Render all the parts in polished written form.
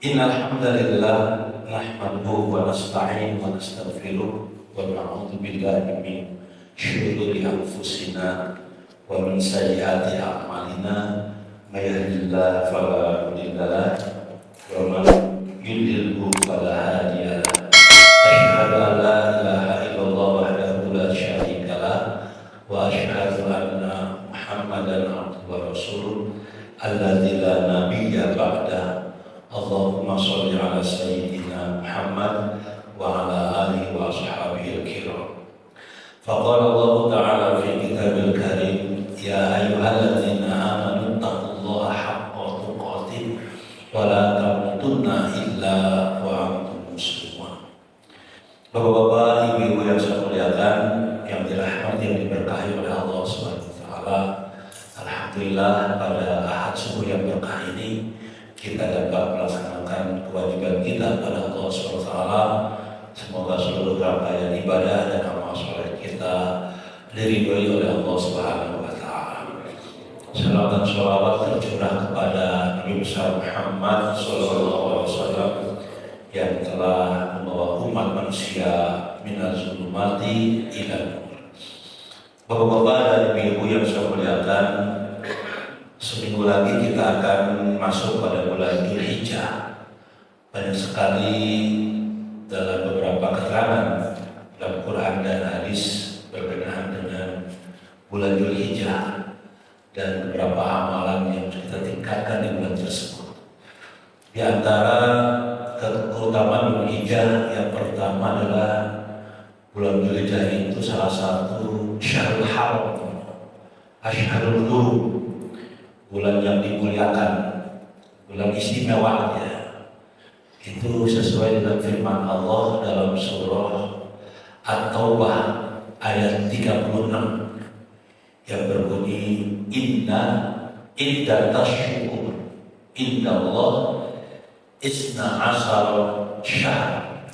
Innal hamdalillah nahmaduhu wa nasta'inuhu wa nastaghfiruh wa na'udzu billahi min syururi anfusina wa min sayyiati a'malina may yahdihillahu fala mudilla lahu wa man yudlilhu fala hadiya lahu. Asyhadu an la ilaha illallah wahdahu la syarika lahu wa asyhadu anna Muhammadan abduhu wa rasuluh alladzi la nabiyya ba'dahu. Allahumma sholli ala sayyidina Muhammad wa ala alihi wa ashabihi al-kiram. Faqala Allah Ta'ala fi kitabil karim, ya ayyuhalladzina amanu taqullaha haqqa tuqatih wa la tamutunna illa wa antum muslimun. Bapak-bapak, ibu-ibu yang saya muliakan, yang dirahmati, yang diberkahi oleh Allah Subhanahu wa taala. Alhamdulillah pada Ahad subuh yang berkah ini kita dapat melaksanakan kewajiban kita pada Allah SWT. Semoga seluruh rangkaian ibadah dan amal soleh kita diridhoi oleh Allah Subhanahu wa taala. Salawat dan sholawat tercurah kepada Nabi besar Muhammad SAW yang telah membawa umat manusia minaz zulumati ila nur. Bapak-bapak dan ibu-ibu yang saya muliakan, seminggu lagi kita akan masuk pada bulan Dzulhijjah. Banyak sekali dalam beberapa keterangan dalam Quran dan hadis berkenaan dengan bulan Dzulhijjah dan beberapa amalan yang kita tingkatkan di bulan tersebut. Di antara keutamaan Dzulhijjah yang pertama adalah bulan Dzulhijjah itu salah satu syahrul haram, asyharul hurum, bulan yang dimuliakan, bulan istimewa ya. Itu sesuai dengan firman Allah dalam surah At-Taubah ayat 36 yang berbunyi inna iddatash syuhur indallah isna asara syahr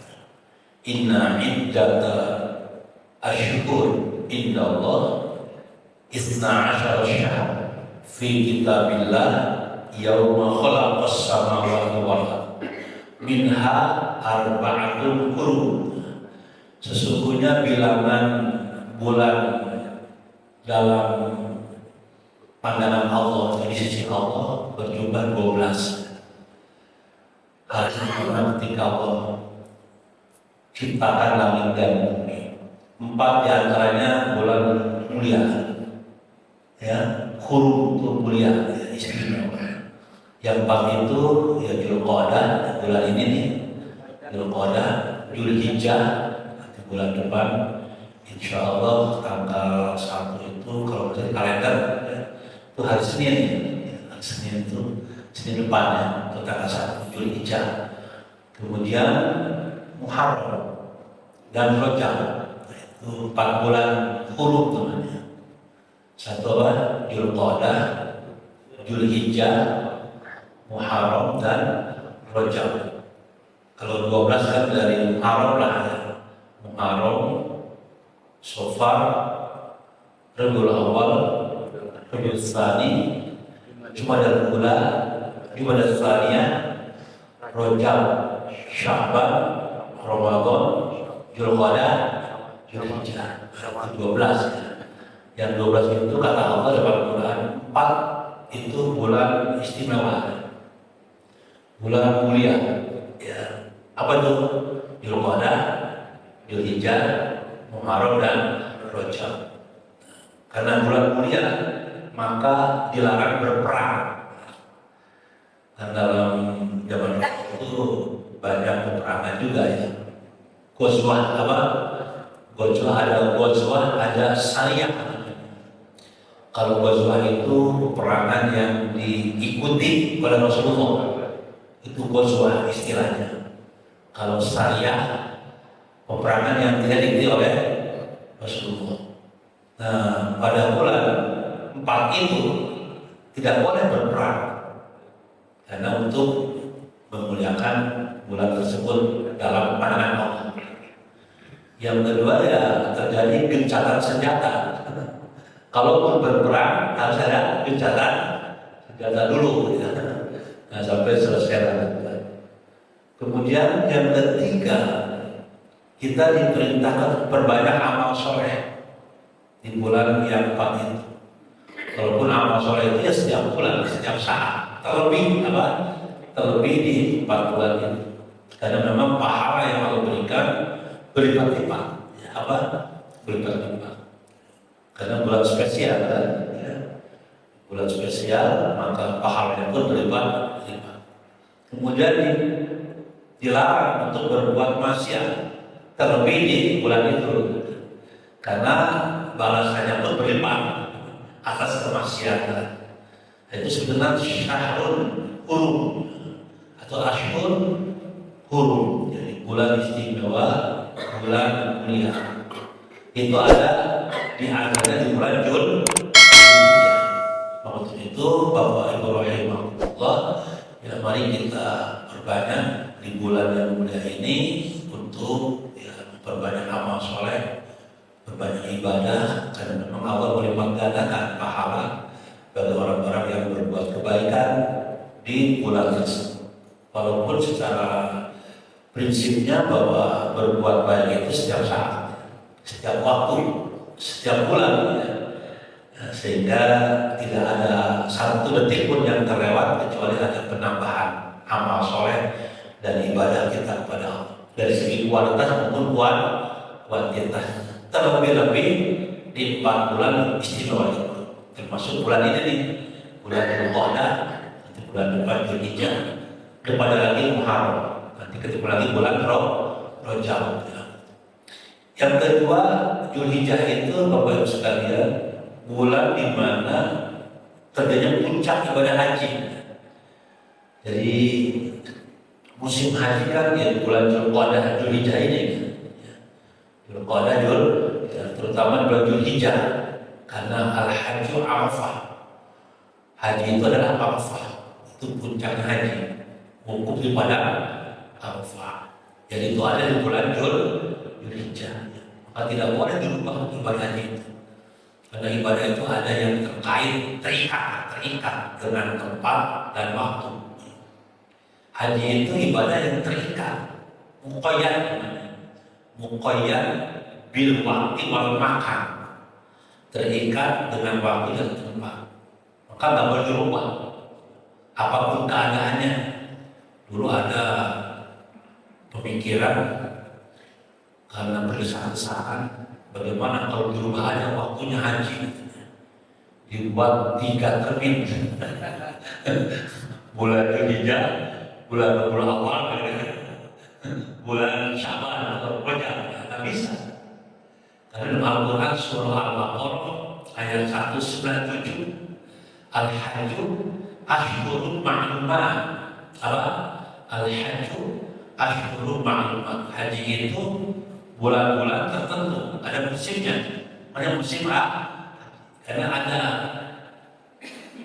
inna iddatash syuhur indallah isna asara syahr fi kitabillah yauma khalaqas samawati wal ardh minha arba'atun hurum. Sesungguhnya bilangan bulan dalam pandangan Allah, di sisi Allah berjumlah 12. Karena ketika Allah ciptakan langit dan bumi, 4 diantaranya bulan mulia ya, hurum itu mulia ya, istimewa. Yang 4 itu ya Dzulqa'dah, bulan ini nih Dzulqa'dah, Dzulhijjah, nanti bulan depan insya Allah tanggal 1 itu kalau menurut kalender ya, itu hari Senin ya. Hari Senin itu Senin depannya itu tanggal 1 Dzulhijjah. Kemudian Muharram dan Rajab, itu 4 bulan hurum namanya. Satu apa? Dzulqa'dah, Dzulhijjah, Muharram dan Rajab. Kalau 12 kan dari Muharram lah ya. Muharram, Safar, Rabiul Awal, Rabiul Tsani, Jumadal Ula, Jumadal Tsaniyah, Rajab, Sya'ban, Ramadan, Dzulqa'dah, Dzulhijjah. 12 ya. Yang 12 itu kata Allah dalam Quran 4 itu bulan istimewa, bulan mulia ya. Apa itu? Dzulqa'dah, Dzulhijjah, Muharram dan Rajab. Karena bulan mulia maka dilarang berperang. Dan dalam zaman itu banyak peperangan juga ya. Ghazwah apa? Ghazwah ada Sariyah. Kalau ghazwah itu peperangan yang diikuti oleh Rasulullah, itu ghazwah istilahnya. Kalau Sariyah, peperangan yang tidak diikuti oleh Rasulullah. Nah, pada bulan 4 itu tidak boleh berperang karena untuk memuliakan bulan tersebut dalam pandangan Allah. Yang kedua ya terjadi gencatan senjata. Kalau mau berperang harus ada gencatan senjata dulu ya. Nah, sampai selesai. Kemudian yang ketiga, kita diperintahkan perbanyak amal soleh di bulan yang 4 itu. Walaupun amal soleh itu ya setiap bulan, setiap saat, terlebih di 4 bulan ini. Karena memang pahala yang Allah berikan berlipat-lipat, berlipat-lipat. Karena bulan spesial kan, ya. Bulan spesial maka pahalanya pun berlipat-lipat. Kemudian dilarang untuk berbuat maksiat, terlebih di bulan itu, karena balasannya pun berlipat atas kemaksiatan. Itu sebenarnya syahrul hurum atau ashhur hurum, jadi bulan istimewa, bulan mulia. Itu ada di antaranya di bulan Dzulhijjah. Maksud itu Bapak Ibu rahimahullah, ya mari kita perbanyak di bulan yang mulia ini untuk memperbanyak amal soleh, berbanyak ibadah, karena memang Allah melipat gandakan pahala bagi orang-orang yang berbuat kebaikan di bulan tersebut. Walaupun secara prinsipnya bahwa berbuat baik itu setiap saat, setiap waktu, setiap bulan, ya. Sehingga tidak ada satu detik pun yang terlewat kecuali ada penambahan amal soleh dan ibadah kita kepada Allah dari segi kualitas maupun kuantitas. Terlebih-lebih di 4 bulan istimewa itu, termasuk bulan ini nih, bulan Dzulqa'dah, nanti bulan depan Dzulhijjah, kepada lagi Muharram, nanti ketemu lagi bulan Rajab. Yang kedua, Dzulhijjah itu Bapak Ibu sekalian, bulan di mana terjadinya puncak ibadah haji. Jadi musim haji kan ya bulan Dzulqa'dah, Dzulhijjah ini. Dzulqa'dah, terutama di bulan Dzulhijjah, karena al-hajju Arafah. Haji itu adalah Arafah, itu puncaknya haji, wukuf di padang Arafah. Jadi itu ada di bulan Dzulhijjah. Maka tidak boleh dirubah ibadah haji itu. Karena ibadah itu ada yang terkait, terikat dengan tempat dan waktu. Haji itu ibadah yang terikat, muqayyad bil waqti wal makan, terikat dengan waktu dan tempat. Maka nggak boleh dirubah apapun keadaannya. Dulu ada pemikiran karena berdesak-desakan, bagaimana kalau dirubah aja waktunya haji, dibuat 3 termin, bulan Dzulhijjah, bulan awal, bulan Syaban atau Rajab, nggak bisa. Karena dalam Al-Quran surah Al-Baqarah ayat 197, Al-Hajju Ashhurun Ma'lumat. Al-Hajju Ashhurun Ma'lumat. Haji itu bulan-bulan tertentu, ada musimnya. Ada musim karena ada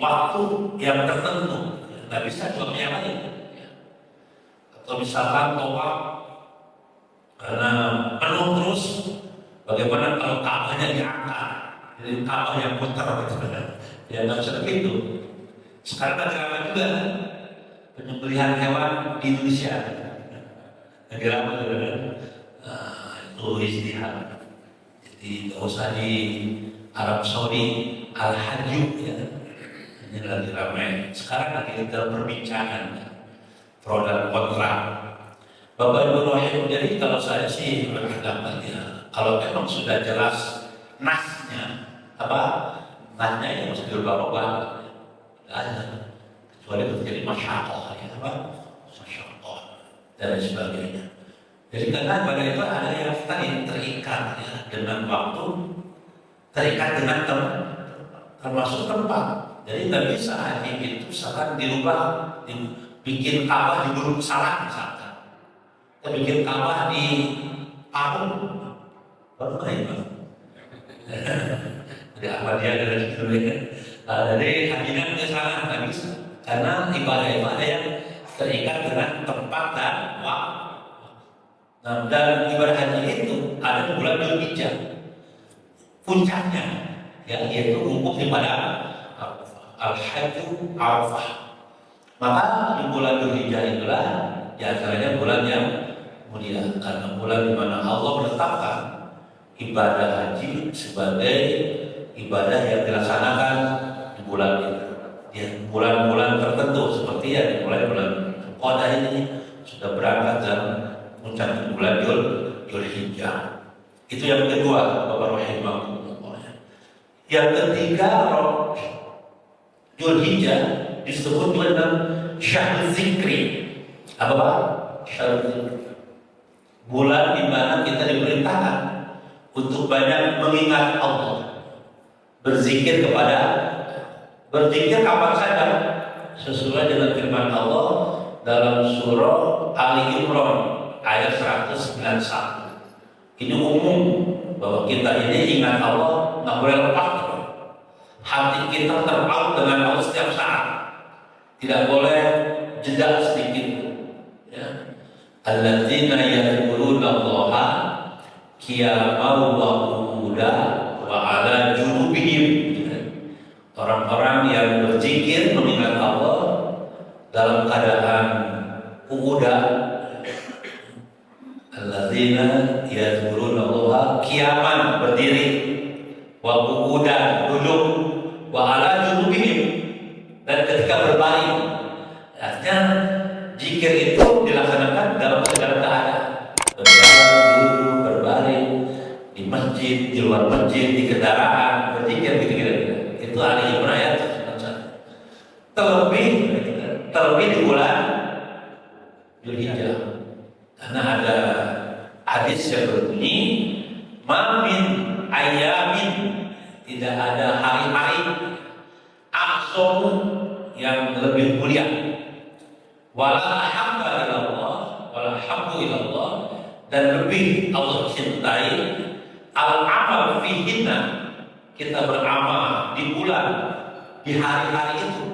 waktu yang tertentu, nggak bisa cuma yang lain. Atau misalkan tawaf karena penuh terus, bagaimana kalau Ka'bahnya diangkat, jadi Ka'bah yang putar gitu, ya nggak bisa begitu. Sekarang ada ramai juga penyembelihan hewan di Indonesia, lagi ramai juga. Itu istihad. Jadi nggak usah di Arab Saudi Al-Hajju, ya. Ini lagi ramai. Sekarang lagi dalam perbincangan pro dan kontra. Bapak Ibu Rohim, jadi kalau saya sih berpendapat ya, kalau memang sudah jelas nasnya, nasnya yang mesti dirubah-rubah, kecuali terjadi masyarakat, ya masyarakat dan sebagainya. Jadi karena pada itu ada yang tadi terikat ya, dengan waktu, terikat dengan termasuk tempat. Jadi nggak bisa haji itu misalkan dirubah, bikin Ka'bah di Gunung Salak misalkan. Kita bikin Ka'bah di Parung, baru kayak jadi apa dia dari situ ya. Dari hajinya ke sana nggak bisa, karena ibadah itu ada yang terikat dengan tempat dan waktu. Nah, dan ibadah haji itu ada di bulan Dzulhijjah, puncaknya, ya, yaitu wukuf di padang Al-Hajju Arafah. Maka di bulan Dzulhijjah itulah di antaranya bulan yang mulia, karena bulan di mana Allah menetapkan ibadah haji sebagai ibadah yang dilaksanakan di bulan itu. Di bulan-bulan tertentu seperti yang dimulai bulan Qada ini sudah berangkat dan puncak bulan Dzulhijjah. Itu yang kedua, Bapak rahimahullah. Yang ketiga, Dzulhijjah disebut dengan Syahrul Zikri. Apa Pak? Syahrul Zikri. Bulan di mana kita diperintahkan untuk banyak mengingat Allah, berzikir kapan saja sesuai dengan firman Allah dalam surah Ali Imran ayat 191. Ini umum bahwa kita ini ingat Allah nggak boleh lepas. Hati kita terpaut dengan Allah setiap saat, tidak boleh jeda sedikit. Ya. Alladzina yadhkuruna Allaha qiyaman wa qu'udan wa 'ala junubihim. Orang-orang yang berzikir mengingat Allah dalam keadaan qu'udan. Alladzina yadhkuruna Allaha qiyaman, berdiri, wa qu'udan, duduk, wa 'ala junubihim, dan ketika berbaring. Artinya zikir itu dilaksanakan dalam segala keadaan, berjalan, duduk, berbaring, di masjid, di luar masjid, di kendaraan, berzikir gitu-gitu. Itu Ali Imran ayat 1. Terlebih di bulan Dzulhijjah, karena ada hadis yang berbunyi, "Mamin ayamin", tidak ada hari-hari aqsam yang lebih mulia, wala habba ilallah, wala habbu ilallah, dan lebih Allah cintai, al-amal fihinna, kita beramal di bulan, di hari-hari itu,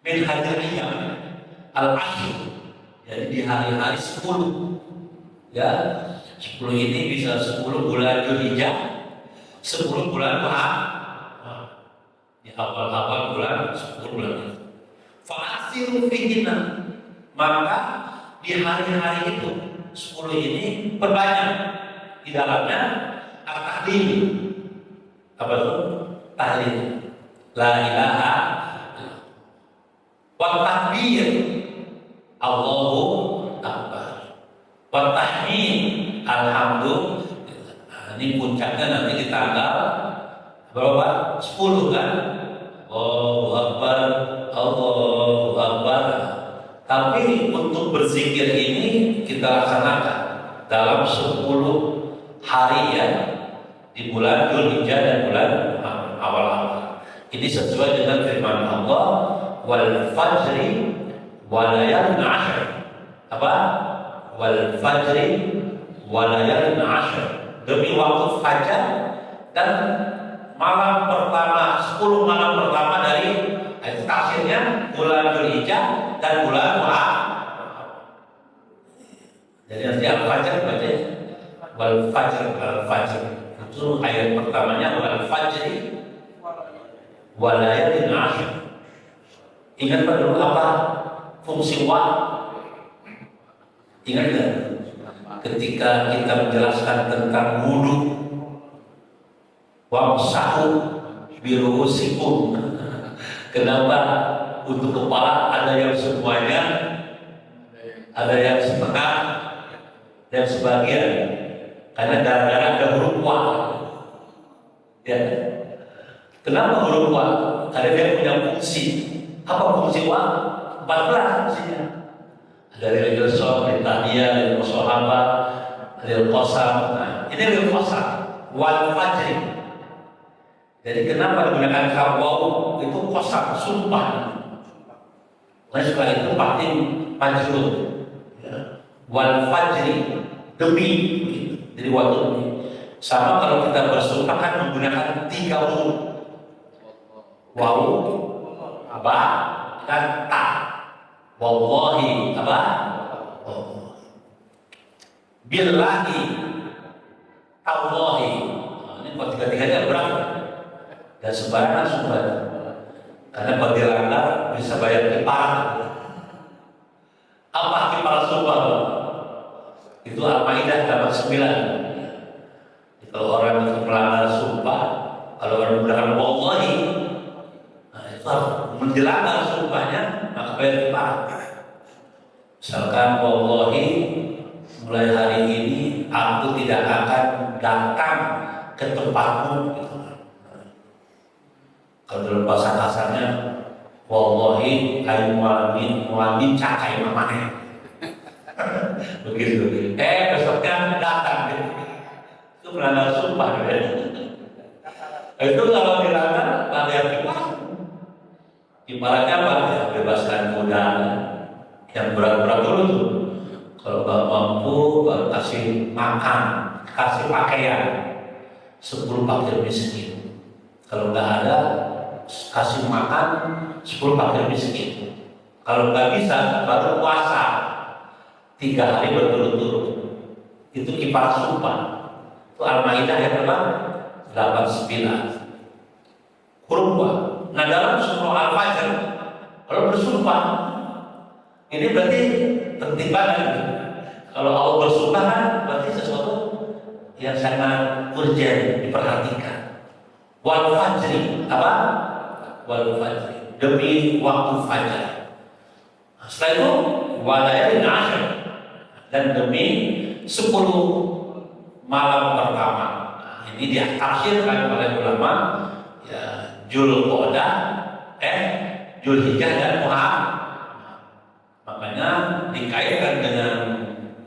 min hadiriyah al-ashr, jadi di hari-hari 10, ya 10 ini bisa 10 bulan Dzulhijjah, 10 bulan Muharram, di awal-awal bulan 10 bulan itu. Fa'asiru fihinna, maka di hari-hari itu 10 ini perbanyak di dalamnya at-tahlil. Apa itu? Tahlil la ilaha wa takbir Allahu akbar wa tahmid alhamdulillah. Ini puncaknya nanti di tanggal berapa? 10 kan? Allahu akbar, Allahu akbar. Tapi untuk berzikir ini kita laksanakan dalam 10 hari ya, di bulan Dzulhijjah dan bulan awal-awal. Ini sesuai dengan firman Allah, wal fajri wa layalin 'ashr. Apa? Wal fajri wa layalin 'ashr. Demi waktu fajar dan malam pertama, 10 malam pertama dari itu tafsirnya bulan Dzulhijjah dan bulan Muharram. Jadi nanti al-fajr baca wal fajr, al-fajr. Itu ayat pertamanya wal fajri wa layalin 'ashr. Ingat dulu apa fungsi wa? Ingat enggak? Ketika kita menjelaskan tentang wudu, wamsahu biruusikum. Kenapa untuk kepala ada yang semuanya, ada yang setengah, dan sebagian? Karena gara-gara ada huruf wa. Ya. Kenapa huruf wa? Karena dia punya fungsi. Apa fungsi wa? 14 fungsinya. Ada lil qasam, lil tahdiyah, lil musahabah, lil qasam. Nah, ini lil qasam wal fajri. Jadi kenapa digunakan kawau? Itu qasam, sumpah. Oleh sebab itu pasti majrur. Ya. Wal fajri, demi. Jadi waktu ini sama kalau kita bersumpah kan menggunakan 3 huruf. Waw, apa? Dan ta. Wallahi, apa? Billahi, tallahi. Ini kalau 3-3-nya berapa? Dan sembarangan sumber. Karena bagi langgar bisa bayar kiparat. Apa kifar sumpah? Itu Al-Maidah 89. Kalau orang itu melanggar sumpah, kalau orang berkata wallahi, nah itu harus menjelangkan sumpahnya, maka bayar kifar. Misalkan wallahi, mulai hari ini aku tidak akan datang ke tempatmu. Kalau dalam bahasa kasarnya, wallahi ayu muamin cakai mamane. Begitu. Besoknya datang. Itu melanggar sumpah. Itu kalau dilanggar, bayar kifar. Ibaratnya apa? Ya, bebaskan budak yang berat-berat dulu tuh. Kalau nggak mampu, baru kasih makan, kasih pakaian 10 fakir miskin. Kalau nggak ada, kasih makan 10 fakir miskin. Kalau nggak bisa, baru puasa 3 hari berturut-turut. Itu kifar sumpah. Itu Al-Maidah yang berapa? 89. Kurba. Nah dalam surah Al-Fajr, kalau bersumpah, ini berarti penting banget. Kalau Allah bersumpah kan berarti sesuatu yang sangat urgent diperhatikan. Wal fajri, apa? Wal fajri, demi waktu fajar. Nah, setelah itu walayalin ashr, dan demi 10 malam pertama. Nah, ini ditafsirkan oleh ulama ya, Dzulqa'dah, Dzulhijjah dan Muharram. Makanya dikaitkan dengan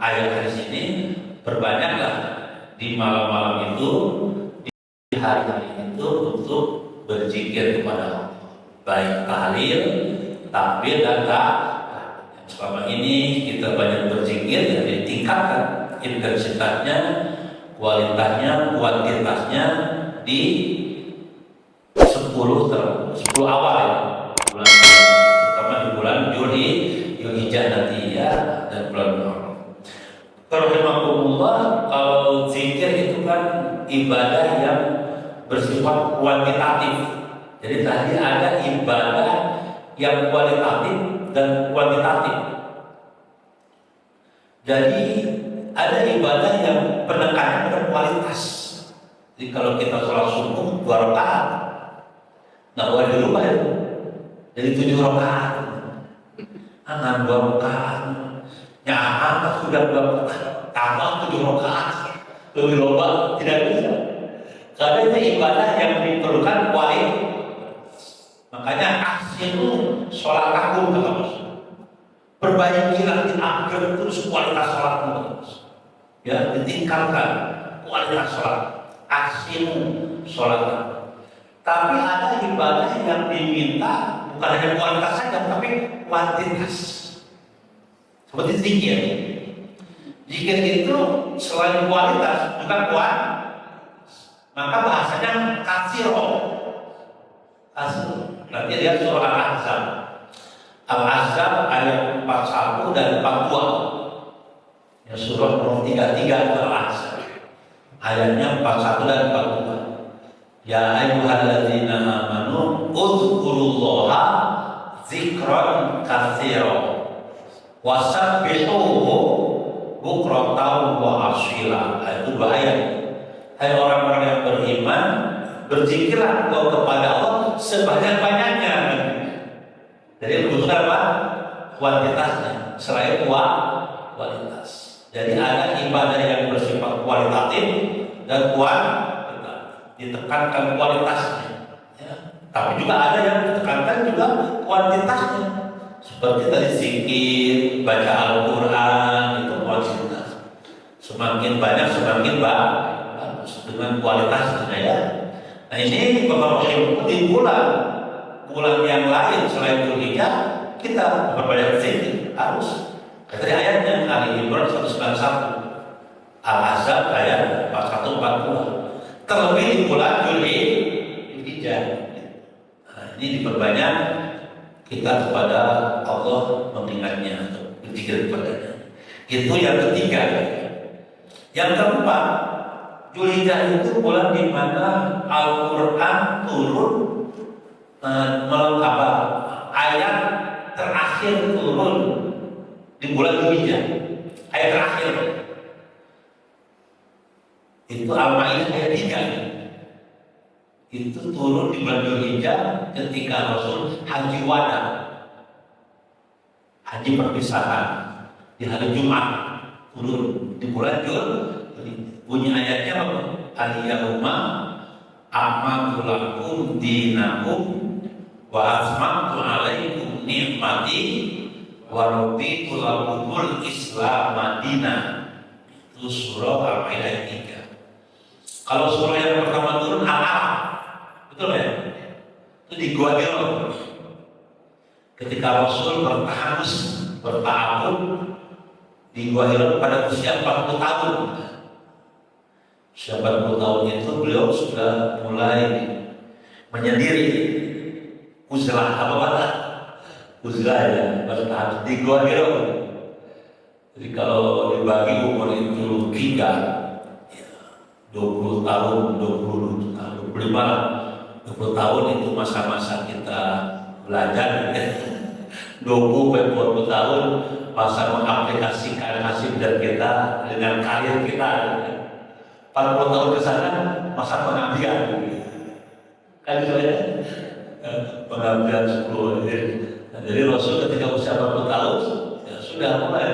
ayat hadis ini, berbanyaklah di malam-malam itu, di hari-hari itu untuk berzikir kepada Allah, baik tahlil, takbir dan tahmid. Selama ini kita banyak berzikir, jadi tingkatkan intensitasnya, kualitasnya, kuantitasnya di 10 awal ya, bulan, terutama di bulan Dzulhijjah nanti ya, dan bulan Muharram. Rahimakumullah, kalau zikir itu kan ibadah yang bersifat kuantitatif. Jadi tadi ada ibadah yang kualitatif dan kuantitatif. Jadi ada ibadah yang penekanannya pada kualitas. Jadi kalau kita sholat subuh 2 rakaat, nggak boleh dirubah ya. Jadi 7 rakaat. Angan 2 rakaat. Nyamang sudah 2 rakaat. Tambah 7 rakaat. Lebih loba tidak bisa. Karena itu ibadah yang diperlukan kualitas. Makanya asinu sholat aku terus. Perbaikilah, di-upgrade terus kualitas sholatmu terus. Ya, ditingkatkan kualitas sholat. Asinu sholat. Tapi ada ibadah yang diminta bukan hanya kualitas saja, tapi kuantitas. Seperti zikir. Zikir itu selain kualitas juga kuantitas. Maka bahasanya kasiro. Kasiro. Nanti lihat surah Al-Ahzab. Al-Ahzab ayat 41 dan 42. Ya, surah nomor 33 Al-Ahzab. Ayatnya 41 dan 42. Ya ayyuhalladzina amanu uzkurullaha dzikran katsira wasabbihuhu bukratan wa asila. Itu 2 ayat. Hai orang-orang yang beriman, berzikirlah kepada Allah sebanyak-banyaknya. Jadi bukan apa? Kuantitasnya selain kualitas. Jadi ada ibadah yang bersifat kualitatif dan ditekankan kualitasnya, ya. Tapi juga ada yang ditekankan juga kuantitasnya. Seperti tadi zikir, baca Al-Quran, itu kuantitas. Semakin banyak semakin bagus dengan kualitasnya ya. Nah ini beberapa ilmu di bulan yang lain selain Dzulhijjah kita berbanyak zikir harus. Tadi ayatnya Ali Imran 191, Al-Ahzab ayat 41-42. Terlebih di bulan Dzulhijjah. Nah, ini diperbanyak kita kepada Allah mengingatnya, berzikir kepadanya. Itu yang ketiga. Yang keempat, Dzulhijjah itu bulan di mana Al-Quran turun ayat terakhir turun di bulan Dzulhijjah. Ayat terakhir itu Al-Maidah ayat 3. Itu turun di bulan Dzulhijjah ketika Rasul haji wada, haji perpisahan di hari Jumat, turun di bulan Dzulhijjah. Bunyi ayatnya apa? Al-Yauma akmaltu lakum dinakum wa atmamtu alaikum ni'mati wa raditu lakumul Islam madinah. Itu surah Al-Maidah ayat 3. Kalau surah yang pertama turun Al-Araf, betul ya? Itu di Gua Hira. Ketika Rasul bertahun di Gua Hira pada usia 40 tahun. Usia 40 tahun itu beliau sudah mulai menyendiri. Uzlah apa kata? Uzlah ya, bertahan di Gua Hira. Jadi kalau dibagi umur itu 3, 20 tahun, 25, 20 tahun itu masa-masa kita belajar. 20 tahun masa mengaplikasikan hasil dan kita dengan karir kita. 40 tahun ke sana masa pengabdian. Kan gitu ya? Pengabdian 10. Jadi Rasul ketika usia 40 tahun ya sudah mulai.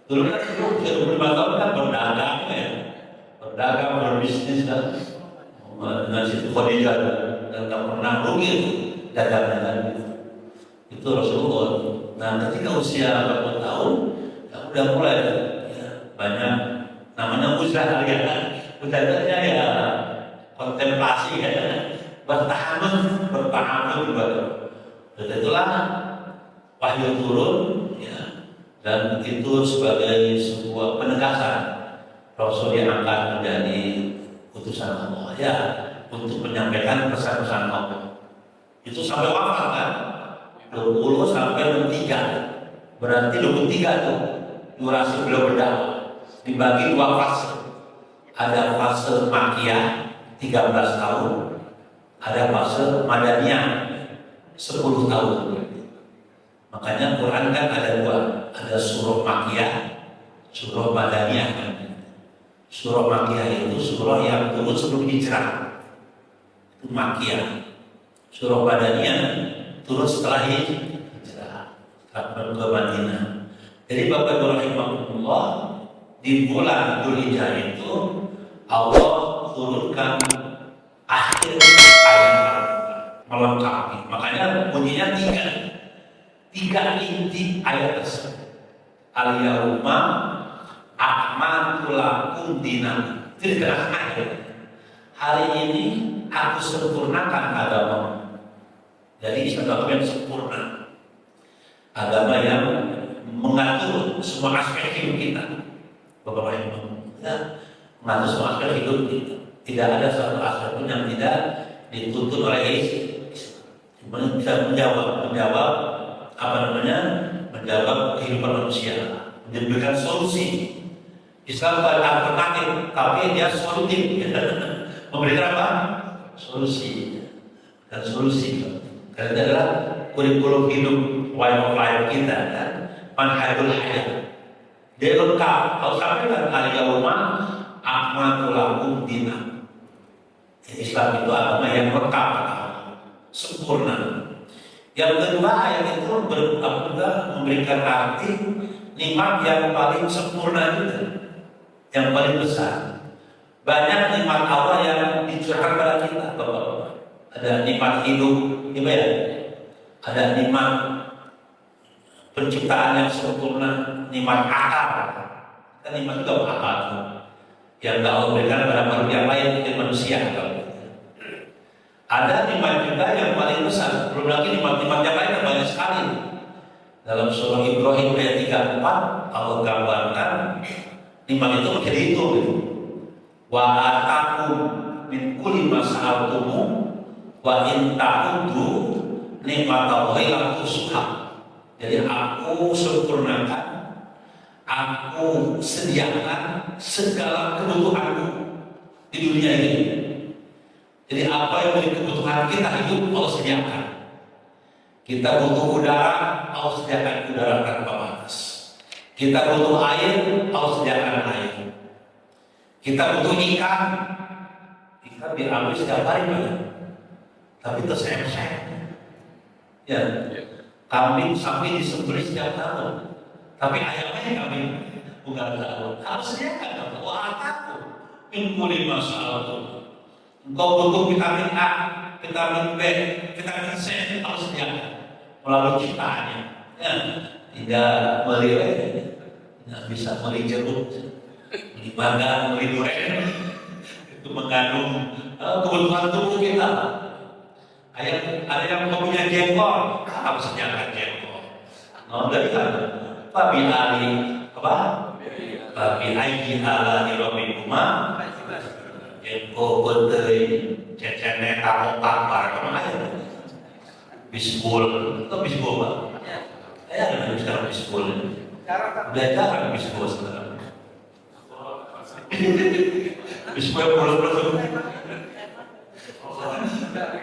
Dulu kan 25 tahun kan berdagang ya. Berdagang, berbisnis dan dengan Siti Khadijah dan tak pernah rugi itu dagangan itu Rasulullah. Nah ketika usia 40 tahun ya udah mulai ya, banyak namanya uzlah ya. Uzlahnya ya kontemplasi ya, bertahan juga. Dan itulah wahyu turun ya, dan itu sebagai sebuah penegasan Rasul yang akan menjadi utusan Allah ya untuk menyampaikan pesan-pesan Allah. Itu sampai wafat kan 20 sampai 23, berarti 23 tuh durasi beliau berdakwah dibagi 2 fase. Ada fase Makkiyah 13 tahun, ada fase Madaniyah 10 tahun. Makanya Quran kan ada 2, ada surah Makkiyah, surah Madaniyah. Surah Makkiyah itu surah yang turun sebelum hijrah, itu Makkiyah. Surah Madaniyah turun setelah hijrah, setelah ke Madinah. Jadi Bapak Ibu rahimahullah, di bulan Dzulhijjah itu Allah turunkan akhir ayat melengkapi. Makanya bunyinya 3 inti ayat tersebut. Al-Yauma akmaltu lakum dinakum. Itu dikatakan akhir. Hari ini aku sempurnakan agama. Jadi agama yang sempurna, agama yang mengatur semua aspek hidup kita. Bapak Ibu, ya, mengatur semua aspek hidup kita. Tidak ada satu aspek pun yang tidak dituntut oleh Islam. Bisa menjawab apa namanya, menjawab kehidupan manusia, memberikan solusi. Islam bukan alternatif, tapi dia solutif. Memberikan apa? Solusi. Dan solusi. Karena itu adalah kurikulum hidup, way of life kita kan, manhajul hayat. Dia lengkap. Kalau sampai kan al-yauma akmaltu lakum dinakum. Islam itu agama yang lengkap, sempurna. Yang kedua ayat itu juga memberikan arti nikmat yang paling sempurna juga, yang paling besar. Banyak nikmat Allah yang dicurahkan pada kita, Bapak. Ada nikmat hidup, ya, ada nikmat penciptaan yang sempurna, nikmat akal. Kan nikmat juga akal yang Allah berikan pada makhluk yang lain, yang manusia. Ada nikmat juga yang paling besar. Belum lagi nikmat-nikmat yang lain yang banyak sekali. Dalam surah Ibrahim ayat 34 Allah gambarkan nikmat itu menjadi itu. Wa atakum min kulli ma sa'altum wa in ta'uddu nikmatallahi la tuhsuha. Jadi aku sempurnakan, aku sediakan segala kebutuhanku di dunia ini. Jadi apa yang menjadi kebutuhan kita hidup Allah sediakan. Kita butuh udara, Allah sediakan udara tanpa batas. Kita butuh air, Allah sediakan air. Kita butuh ikan diambil setiap hari banyak. Tapi tersayang-sayang. Ya, kambing sapi disembelih setiap tahun. Tapi ayamnya kami bukan tahu. Harus sediakan. Wah, takut. Minggu 5 satu. Engkau butuh vitamin A, vitamin B, vitamin C, harus sediakan melalui ciptaannya. Ya, tidak melihat, tidak bisa meli jeruk, meli mangga, meli durian. Itu mengandung kebutuhan tubuh kita. Ada yang punya jengkol, harus sediakan jengkol. Dari mana? Babi ali apa? Babi ayi ala irobikuma. Jengkol betei, cecene takotak barang mana aja. Biskul, atau biskul pak? Ada sekarang biskul. Udah jarang biskul sekarang. Biskul terus.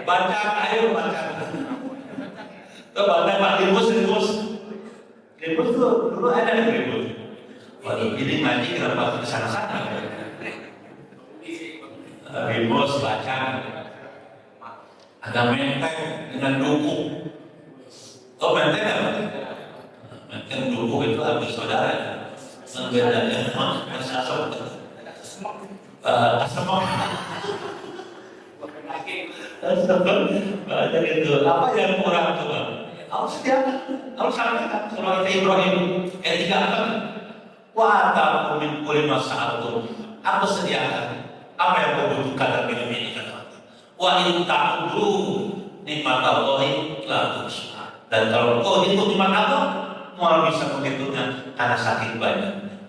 Baca, ayo baca. Tuh baca Pak Limus tuh dulu ada di Limus. Waduh, ini ngaji kenapa kesana-sana? Limus baca. Ada menteng dengan duku. Oh menteng apa? Menteng duku itu habis saudara. Bedanya masa semak. Jadi itu apa yang kurang coba? Harus sediakan, harus sampaikan. Surah Ibrahim ayat 3 apa? Wa ta'lamu min kulli ma sa'altum. Aku sediakan apa yang kau butuhkan dalam hidup ini kata. Wa in ta'udu nikmatallahi la tuhsuha. Dan kalau kau hitung nikmat Allah, mual bisa menghitungnya karena saking banyak.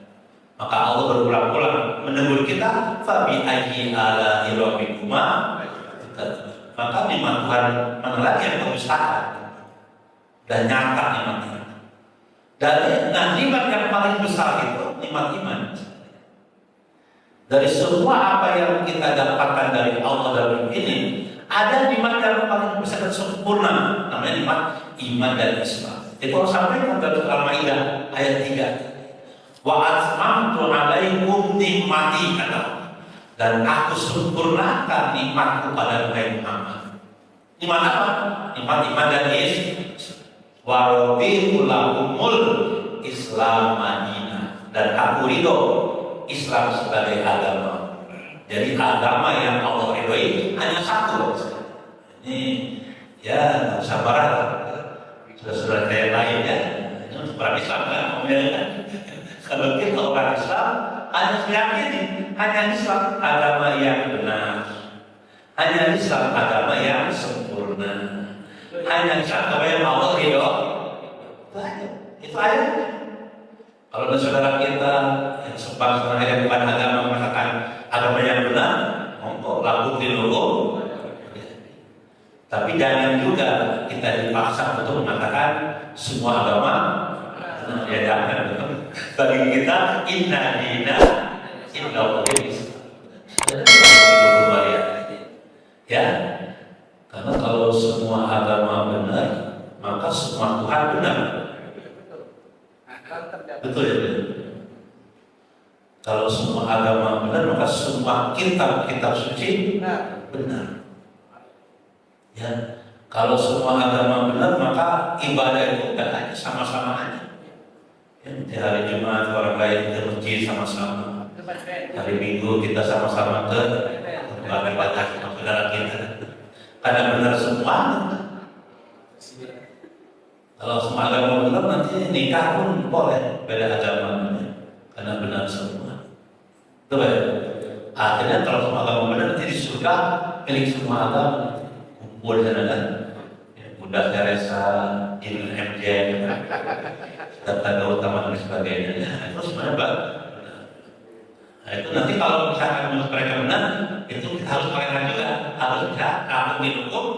Maka Allah berulang-ulang menegur kita, fa bi ayyi ala rabbikuma. Maka nikmat Tuhan mana lagi yang kau dustakan dan nyata nikmatnya. Dan nikmat yang paling besar itu nikmat iman. Dari semua apa yang kita dapatkan dari Allah dalam ini, ada nikmat yang paling besar dan sempurna, namanya nikmat iman dan Islam. Itu Allah sampaikan dalam Al-Maidah ayat 3. Wa atmamtu 'alaikum nikmati kata. Dan aku sempurnakan nikmatku pada Muhammad. Nikmat apa? Nikmat iman dan Islam. Wa raditu lakumul Islam madinah. Dan aku ridho Islam sebagai agama. Jadi agama yang Allah ridhoi hanya satu. Ini ya sabar. Sudah yang lain ya. Ini orang Islam kan? Kalau kita orang Islam hanya meyakini hanya Islam agama yang benar, hanya Islam agama yang sempurna, hanya Islam agama yang Allah ridho. Itu aja. Kalau ada saudara kita yang sempat mengajarkan bukan agama mengatakan agama yang benar, monggo laku diluruh. Tapi jangan juga kita dipaksa untuk mengatakan semua agama. Ya jangan. Bagi kita inna dina inna ya, karena kalau semua agama benar, maka semua Tuhan benar. Betul ya? Kalau semua agama benar, maka semua kitab suci benar. Ya, kalau semua agama benar, maka ibadah itu enggak aja sama-sama aja. Ya, di hari Jumat orang lain ke masjid sama-sama. Hari Minggu kita sama-sama ke ibadah sama saudara kita. Karena benar semua. Kalau semua agama benar nanti nikah pun boleh beda agama, karena benar semua. Betul ya? Akhirnya kalau semua agama benar nanti di surga milik semua agama. Kumpul di sana kan. Bunda Teresa, Ibn MJ, Tata Gautama dan sebagainya. Itu sebenarnya benar. Nah, itu nanti kalau misalkan menurut mereka benar, itu kita harus toleran juga, harus bisa takut didukung.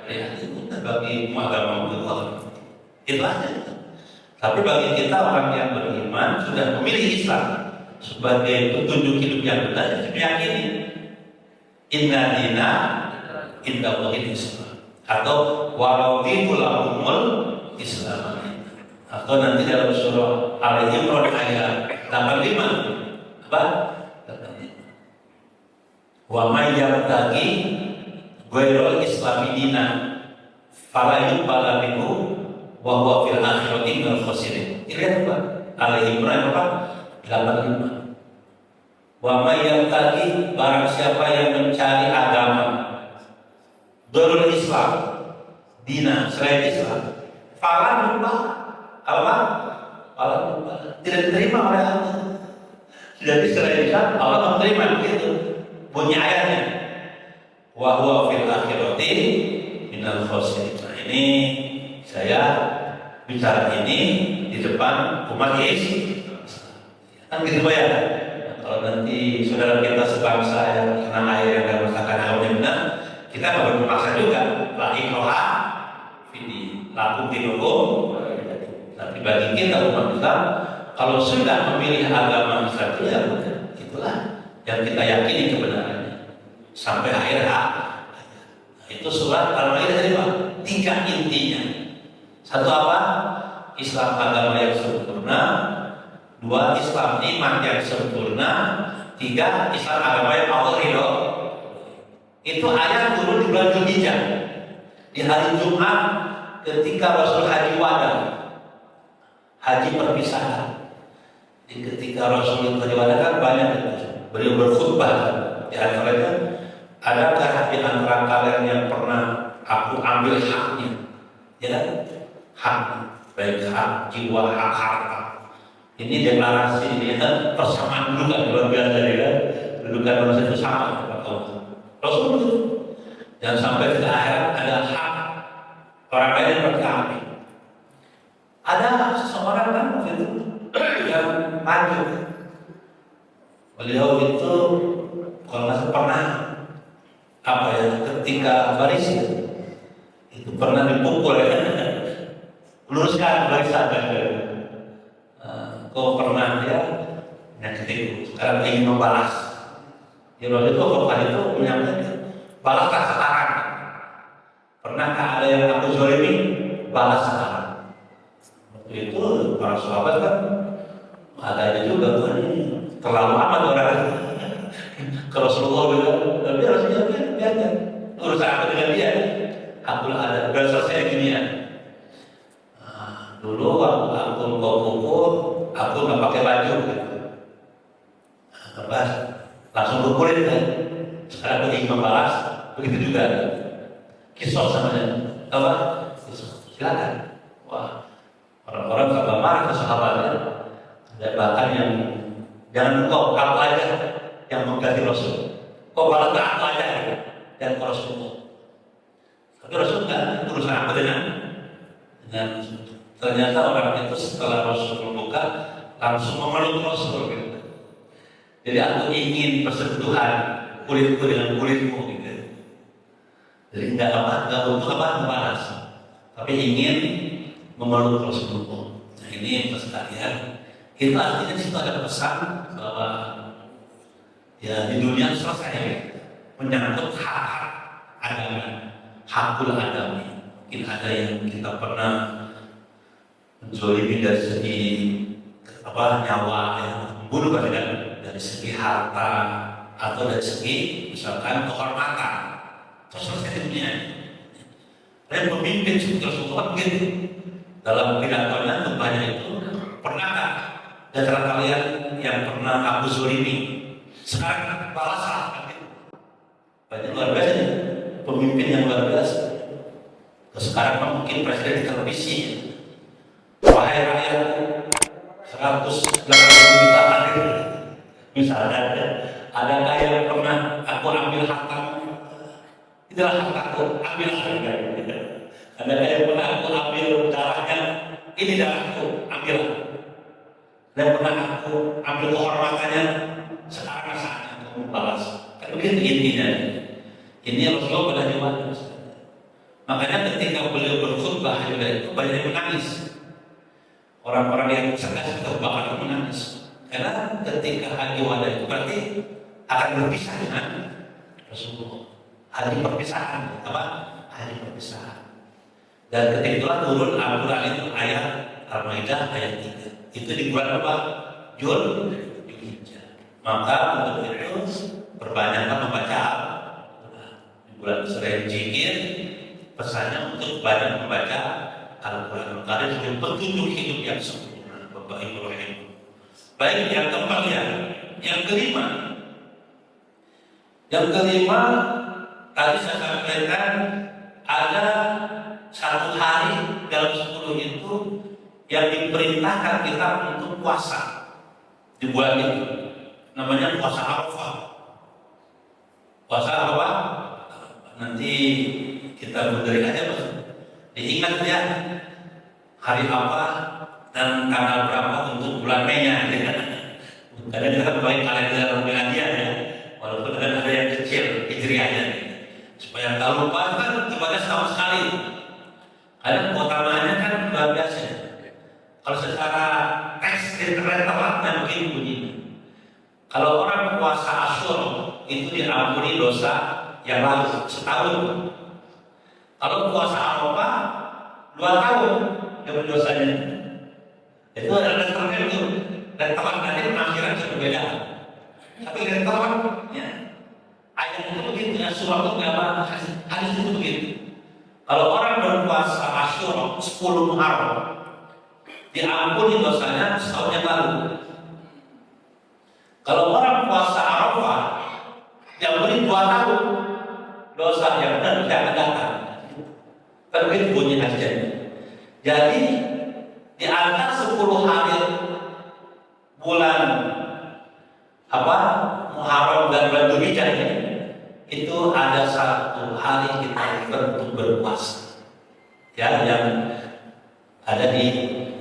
Ya, itu bagi agama itu. Itu aja. Tapi bagi kita orang yang beriman sudah memilih Islam sebagai petunjuk hidup yang benar, kita meyakini inna dina indallahi Islam atau walau itu lahumul Islam. Atau nanti dalam surah Al-Imran ayat 85 apa? 85. Wa may yabtaghi ghairal islami dinan fala yuqbala minhu wa huwa fil akhirati minal khasirin. Lihat Pak, Al-Imran apa? 85. Wa may yabtaghi, barang siapa yang mencari agama ghairal Islam, dina selain Islam, fala yuqbala apa? Allah tidak diterima oleh Allah. Jadi selain Islam Allah menerima, begitu bunyi ayatnya. Wa huwa fil akhirati minal khasirin. Nah, ini saya bicara ini di depan umat Yesus. Kan gitu Pak ya. Nah, kalau nanti saudara kita sebangsa yang kena air yang dalam masakan airnya benar, kita nggak perlu memaksa juga. La ikraha fid lakum dinukum. Tapi bagi kita umat Islam, kalau sudah memilih agama Islam, ya itulah yang kita yakini kebenarannya sampai akhir hayat. Nah, itu surat Al-Maidah tadi Pak. 3 intinya. 1 apa? Islam agama yang sempurna. 2 Islam iman yang sempurna. 3 Islam agama yang Allah ridho. Itu ayat turun di bulan Dzulhijjah, di hari Jumat ketika Rasul Haji Wada, haji perpisahan. Di ketika Rasul beribadah banyak beliau berkhutbah. Di antaranya, adakah di antara kalian yang pernah aku ambil haknya? Ya kan? Hak, baik hak jiwa, hak harta. Ini deklarasi ini kan persamaan dulu kan luar biasa ya kan? Kedudukan manusia itu sama. Rasul itu jangan sampai ke akhirat ada hak orang lain yang berkami. Ada seseorang kan waktu itu yang maju. Beliau itu kalau nggak salah pernah apa ya, ketika baris itu pernah dipukul ya. Luruskan barisan. Kau pernah ya nyakitin, sekarang ingin membalas. Ya waktu itu kali itu menyampaikan balaslah sekarang. Pernahkah ada yang aku zalimi? Balas sekarang. Itu para sahabat kan ada juga kan terlalu amat orang ke Rasulullah bilang, tapi Rasulullah biarkan urusan aku dengan dia, aku ada udah selesai dunia. Nah, dulu waktu aku mau pukul, aku nggak pakai baju kan, nah, langsung pukulin kan. Sekarang aku ingin membalas, begitu juga kisah sama dia, apa? Silakan. Wah, orang-orang kalau marah ke sahabatnya, dan bahkan yang jangan kau aja yang mengganti Rasul, kau balas ke aku aja dan ke Rasulullah. Tapi Rasul kan urusan apa dengan ternyata orang itu setelah Rasul membuka langsung memeluk Rasul gitu. Jadi aku ingin persekutuan kulitku dengan kulitmu gitu. Jadi nggak untuk apa membalas, tapi ingin memeluk Rasulullah. Nah ini sekalian, itu artinya di situ ada pesan bahwa ya di dunia selesai menyangkut hak-hak agama, hakul adami. Mungkin ada yang kita pernah menzolimi dari segi apa nyawa, ya, membunuh kan dari segi harta atau dari segi misalkan kehormatan. Terus selesai di dunia. Dan pemimpin seperti Rasulullah begitu. Dalam pidatonya kebanyakan itu, pernahkah di antara kalian yang pernah aku zolimi sekarang balaslah kan gitu. Banyak luar biasa nih, pemimpin yang luar biasa. Sekarang mungkin presiden di televisi, wahai rakyat 180 jutaan misalnya, adakah yang pernah aku ambil hartamu? Itulah hartaku, ambil harga. Adakah yang pernah aku ambil darahnya? Ini darahku, ambil. Dan pernah aku ambil kehormatannya? Sekarang saatnya untuk membalas. Kan begitu intinya. Ini Rasulullah pada hewan. Makanya ketika beliau berkhutbah itu banyak yang menangis. Orang-orang yang cerdas terbakar menangis. Karena ketika haji wada itu berarti akan berpisah dengan Rasulullah. Haji perpisahan, apa? Haji perpisahan. Dan ketika itulah turun Al-Quran itu ayat Al-Maidah ayat 3. Itu di bulan apa? Dzulhijjah. Maka untuk itu perbanyakkan membaca Al-Quran. Di bulan selain zikir, pesannya untuk banyak membaca Al-Quran Al-Karim sebagai petunjuk hidup yang sempurna. Bapak Ibu rahimahullah. Baik, yang keempat ya. Yang kelima, tadi saya sampaikan ada satu hari dalam 10 itu yang diperintahkan kita untuk puasa di bulan itu. Namanya puasa Arafah. Puasa apa? Nanti kita berdiri aja Mas. Diingat ya hari apa dan tanggal berapa untuk bulan Mei-nya. Kadang kita pakai kalender miladiah ya, walaupun kadang ada yang kecil hijriahnya, supaya nggak lupa kan ibadah setahun sekali. Kadang utamanya kan luar biasa. Kalau secara teks internet telatnya begini. Kalau orang puasa Asyura itu diampuni dosa yang lalu setahun. Kalau puasa Arafah 2 tahun dengan dosanya. Itu ada letternya itu. Letteran nanti penafsiran bisa berbeda. Tapi letteran ya, ayat itu begitu ya, surah itu apa? Hadis itu begitu. Kalau orang berpuasa Asyura 10 Muharram diampuni dosanya setahun yang lalu. Kalau orang puasa Arafah diampuni 2 tahun, dosa yang benar tidak akan datang. Kan begitu bunyi hadisnya. Jadi di antara 10 hari bulan Muharram dan bulan Dzulhijjah itu ada 1 hari kita untuk berpuasa. Ya, yang ada di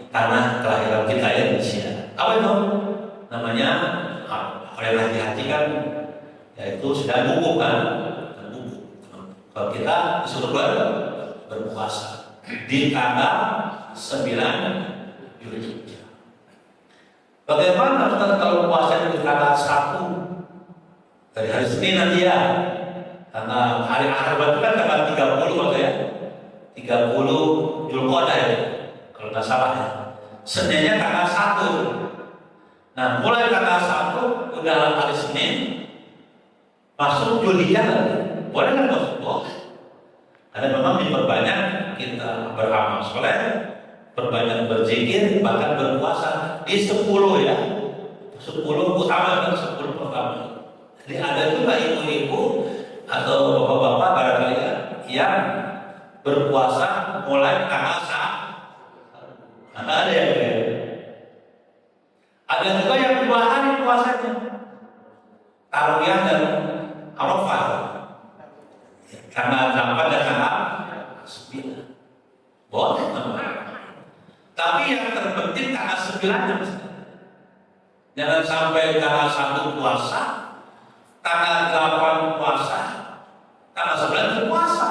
tanah kelahiran kita ya, Indonesia. Apa itu? Namanya oleh hati-hati kan, yaitu sudah buku kan, buku. Kalau kita disuruh berpuasa di tanggal 9 Dzulhijjah. Bagaimana kalau puasa di tanggal 1 dari hari Senin nanti ya? Karena hari akhir itu kan tanggal 30 waktu ya. 30 Dzulqa'dah ya, kalau nggak salah ya. Seninnya tanggal 1. Nah, mulai tanggal 1 udah hari Senin masuk Dzulhijjah lagi. Boleh kan masuk? Boleh. Karena memang diperbanyak kita beramal soleh, perbanyak berzikir, bahkan berpuasa di 10 ya. 10 utama kan 10 pertama. Jadi ada juga ibu-ibu atau bapak-bapak barangkali ya, yang berpuasa mulai tanggal 1. Ada yang ada juga yang 2 hari puasanya, Tarwiyah dan Arafah, tanggal 8 dan tanggal 9. Boleh teman. Tapi yang terpenting tanggal 9-nya. Jangan sampai tanggal 1 puasa, tanggal 8 puasa, tanggal 9 puasa.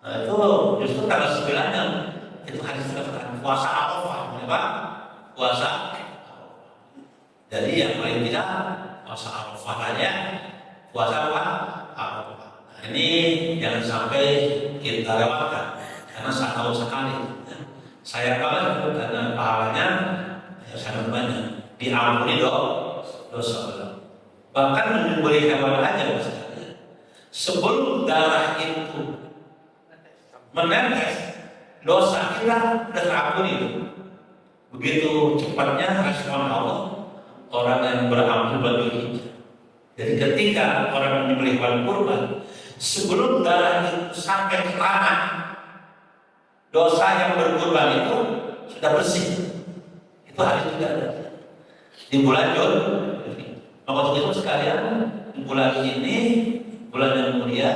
Nah, itu justru tanggal 9-nya itu hadis terkait puasa Arafah, ya Pak? Puasa. Jadi yang paling tidak puasa Arafah aja, puasa apa? Arafah. Nah, ini jangan sampai kita lewatkan karena 1 tahun sekali. Saya banget karena pahalanya sangat banyak, diampuni dosa. Bahkan menyembelih hewan aja misalnya, sebelum darah itu menetes, dosa kita sudah terampuni. Begitu cepatnya respon Allah orang yang beramal Dzulhijjah. Jadi ketika orang menyembelih hewan kurban, sebelum darah itu sampai ke tanah, dosa yang berkurban itu sudah bersih. Itu hadis juga ada di bulan Dzulhijjah. Maka untuk itu sekalian, di bulan ini, bulan yang mulia,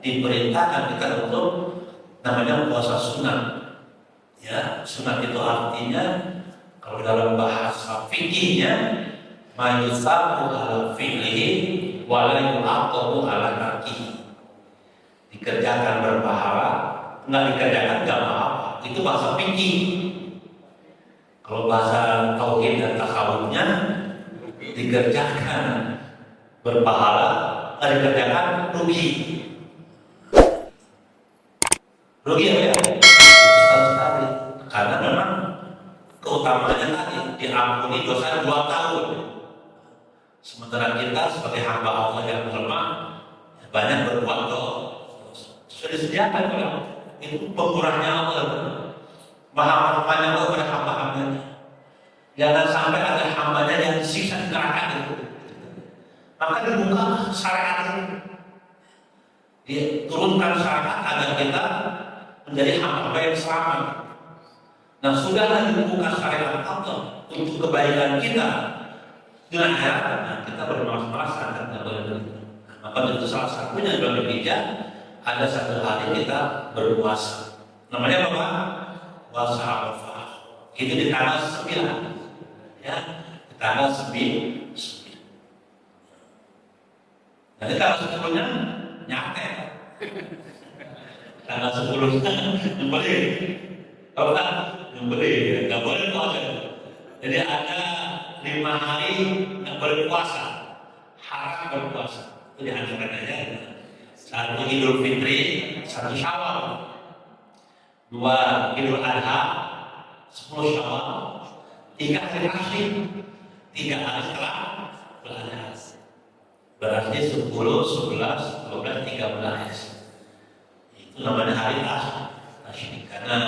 diperintahkan kita untuk namanya puasa sunat. Ya, sunat itu artinya kalau dalam bahasa fikihnya, mayusabu ala fi'lihi wa la yu'aqabu ala tarkihi. Dikerjakan berpahala, nggak dikerjakan nggak apa-apa. Itu bahasa fikih. Kalau bahasa tauhid dan tasawufnya, dikerjakan berpahala, nggak dikerjakan rugi. Rugi apa ya? Besar sekali. Karena memang utamanya tadi diampuni dosa 2 tahun. Sementara kita sebagai hamba Allah yang lemah banyak berbuat dosa. Sudah disediakan oleh Allah. Itu pemurahnya Allah, maha rahmannya Allah kepada hamba-hambanya. Jangan sampai ada hambanya yang disiksa di neraka itu. Maka dibuka syariat ini. Diturunkan syariat agar kita menjadi hamba yang selamat. Nah, sudahlah dibuka syariat Allah untuk kebaikan kita dengan harapan nah, kita bermalas-malasan dan tidak boleh begitu. Maka itu salah satunya dalam gereja ada satu hari kita berpuasa. Namanya apa? Puasa Arafah. Itu di tanggal 9. Ya, di tanggal 9. Nanti tanggal 10-nya nyatet. Tanggal 10-nya nyembelih. Kalau tak nyembelih, nggak boleh puasa. Jadi ada 5 hari nggak boleh puasa, haram berpuasa. Itu dihancurkan aja. 1 Idul Fitri, 1 Syawal, 2 Idul Adha, 10 Syawal, 3 hari Ashrin, 3 hari setelah bulan Haji. Berarti 10, 11, 12, 13. Itu namanya hari Ashrin. Karena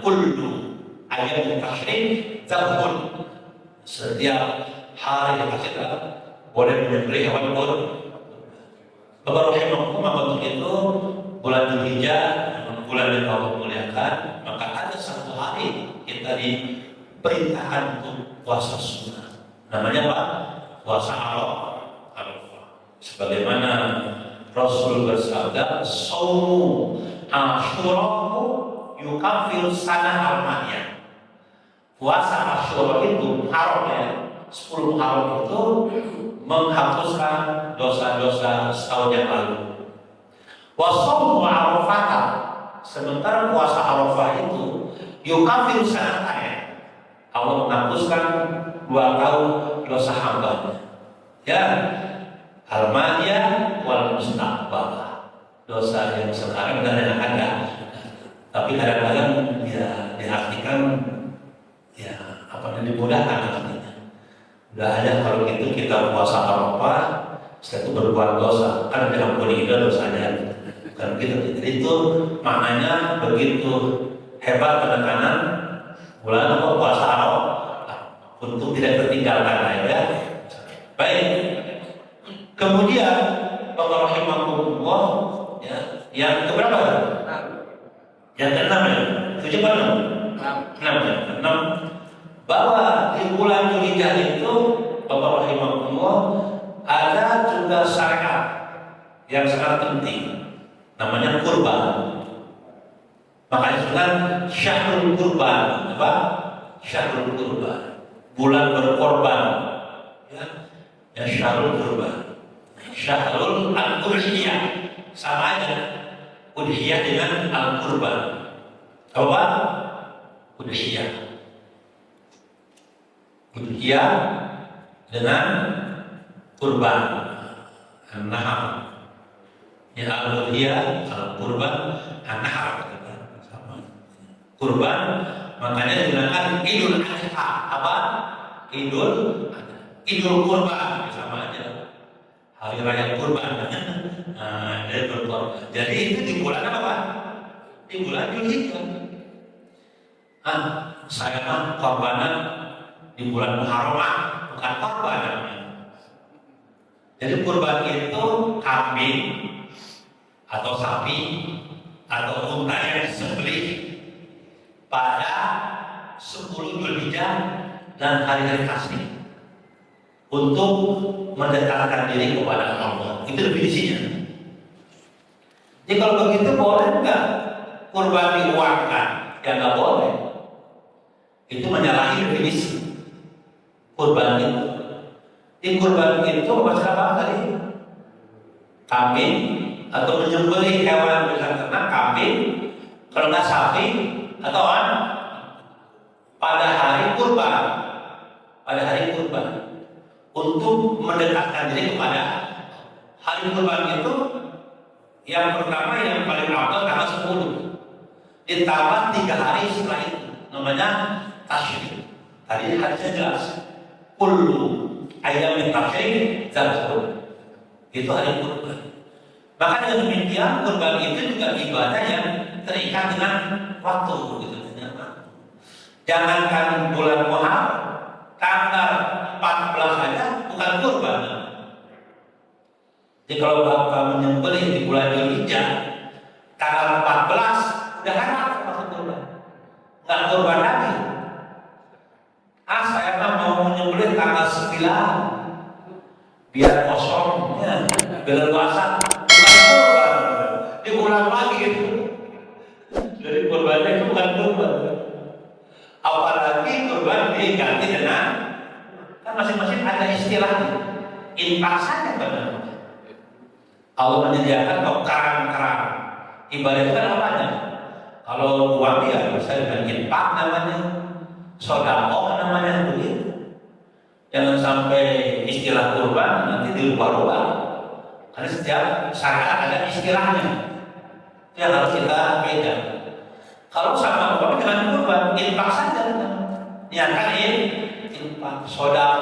kullu ayat Ashrin tahun. Setiap hari Ashrin boleh menyembelih hewan kurban. Bapak rahimahullah, untuk itu bulan Dzulhijjah, bulan yang Allah muliakan, maka ada 1 hari kita diperintahkan untuk puasa sunnah. Namanya apa? Puasa Arafah. Sebagaimana Rasul bersabda, "Shaumu Asyura yukaffiru sanah al-madiyah." Puasa Asyura itu haram ya. 10 Muharram itu menghapuskan dosa-dosa setahun yang lalu. Wasaumu Arafah, sementara puasa Arafah itu yukaffiru sanataya, Allah menghapuskan 2 tahun dosa hambanya. Ya, al-madiyah wal mustaqbal, dosa yang sekarang dan yang akan datang. Tapi kadang-kadang ya diartikan ya apa yang dimudahkan artinya. Udah ada kalau gitu kita puasa Arafah, setelah itu berbuat dosa, kan diampuni juga dosanya. Kan gitu. Jadi itu maknanya begitu hebat penekanan bulan puasa Arafah untuk tidak tertinggalkan ya. Baik. Kemudian Allah rahimahullah ya, yang keberapa? Yang ke-6 ya. 7 apa 6? 6 ya. 6. Bahwa di bulan Dzulhijjah itu Bapak rahimahullah ada juga syariat yang sangat penting, namanya kurban. Makanya disebutkan syahrul kurban, apa? Syahrul kurban, bulan berkorban. Ya, syahrul kurban, syahrul al-udhiyah, sama aja udhiyah dengan al-kurban. Apa? Udhiyah. Udhiyah dengan kurban, an-nahar. Ya, al-udhiyah, al-kurban, an-nahar. Kurban makanya digunakan Idul Adha. Apa? Idul kurban, sama aja. Hari raya kurban. Nah, dari berkorban. Jadi itu di bulan apa? Di bulan Dzulhijjah. Saya mah korbanan di bulan Muharram, bukan korban namanya. Jadi kurban itu kambing atau sapi atau unta yang disembelih pada 10 Dzulhijjah dan hari-hari kasih untuk mendekatkan diri kepada Allah. Itu definisinya. Jadi kalau begitu boleh nggak kurban diuangkan? Ya nggak boleh. Itu menyalahi definisi kurban itu. Di kurban itu macam apa tadi? Kambing atau menyembelih hewan bisa ternak kambing, kalau nggak sapi atau pada hari kurban. Pada hari kurban untuk mendekatkan diri kepada hari kurban itu yang pertama yang paling awal tanggal 10 ditambah 3 hari setelah itu namanya tasyrik. Hadisnya jelas. Kullu ayyamin tasyrik zabhun. Itu hari kurban. Maka dengan demikian kurban itu juga ibadah yang terikat dengan waktu gitu. Jangankan bulan Muharram, tanggal 14 saja bukan kurban. Jadi kalau Bapak menyembelih di bulan Dzulhijjah, tanggal 14 udah haram masuk kurban. Enggak kurban lagi. Saya mau menyembelih tanggal 9 biar kosong ya, biar luasa, bukan kurban. Diulang lagi gitu. Jadi kurbannya itu bukan kurban. Apalagi kurban diganti dengan, kan masing-masing ada istilahnya. Infak saja benar. Allah menyediakan kok kerang-kerang. Ibadah itu kan apanya? Kalau uang ya bisa dengan infak namanya, sedekah namanya begitu. Jangan sampai istilah kurban nanti dirubah-rubah. Karena setiap syariat ada istilahnya. Itu yang harus kita beda. Kalau sama uang dengan kurban, infak saja. Niatkan infak, sedekah.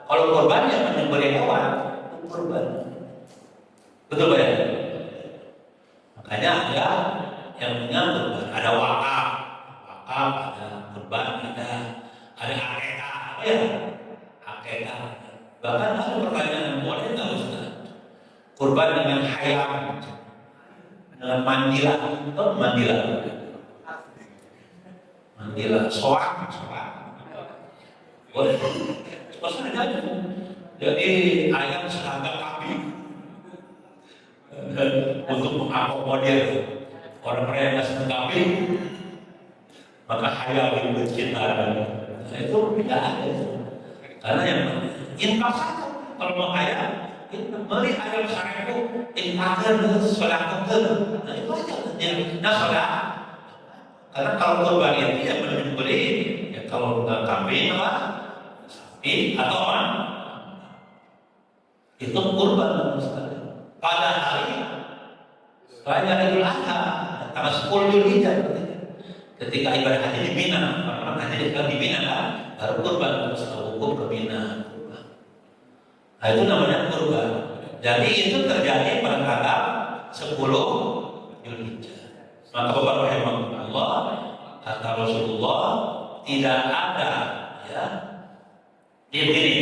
Kalau kurban yang menyembelih hewan, itu kurban. Betul ya? Makanya ada yang punya kurban, ada wakaf, ada kurban, ada akekah, apa ya? Akekah. Bahkan ada pertanyaan, boleh nggak Ustaz? Kurban dengan hayam, dengan mandila, atau mandila, soak, boleh. Maksudnya jadi ayam seragam kambing. Untuk mengakomodir orang-orang yang senang kambing, maka hayal yang bercinta itu tidak ada. Karena yang infak saja. Kalau mau hayal, beli ayam 1.000, infakkan, sedekahkan. Nah itu aja. Nah sedekah. Karena kalau kurban itu yang beli, ya kalau nggak kambing apa, sapi atau apa, itu kurban sekali. Pada hari Raya Idul Adha tanggal 10 Dzulhijjah ketika ibadah haji di Mina, orang haji di Mina kan baru kurban setelah hukum ke Mina. Nah itu namanya kurban. Jadi itu terjadi pada tanggal 10 Dzulhijjah. Maka Bapak rahimahullah, kata Rasulullah, tidak ada ya begini,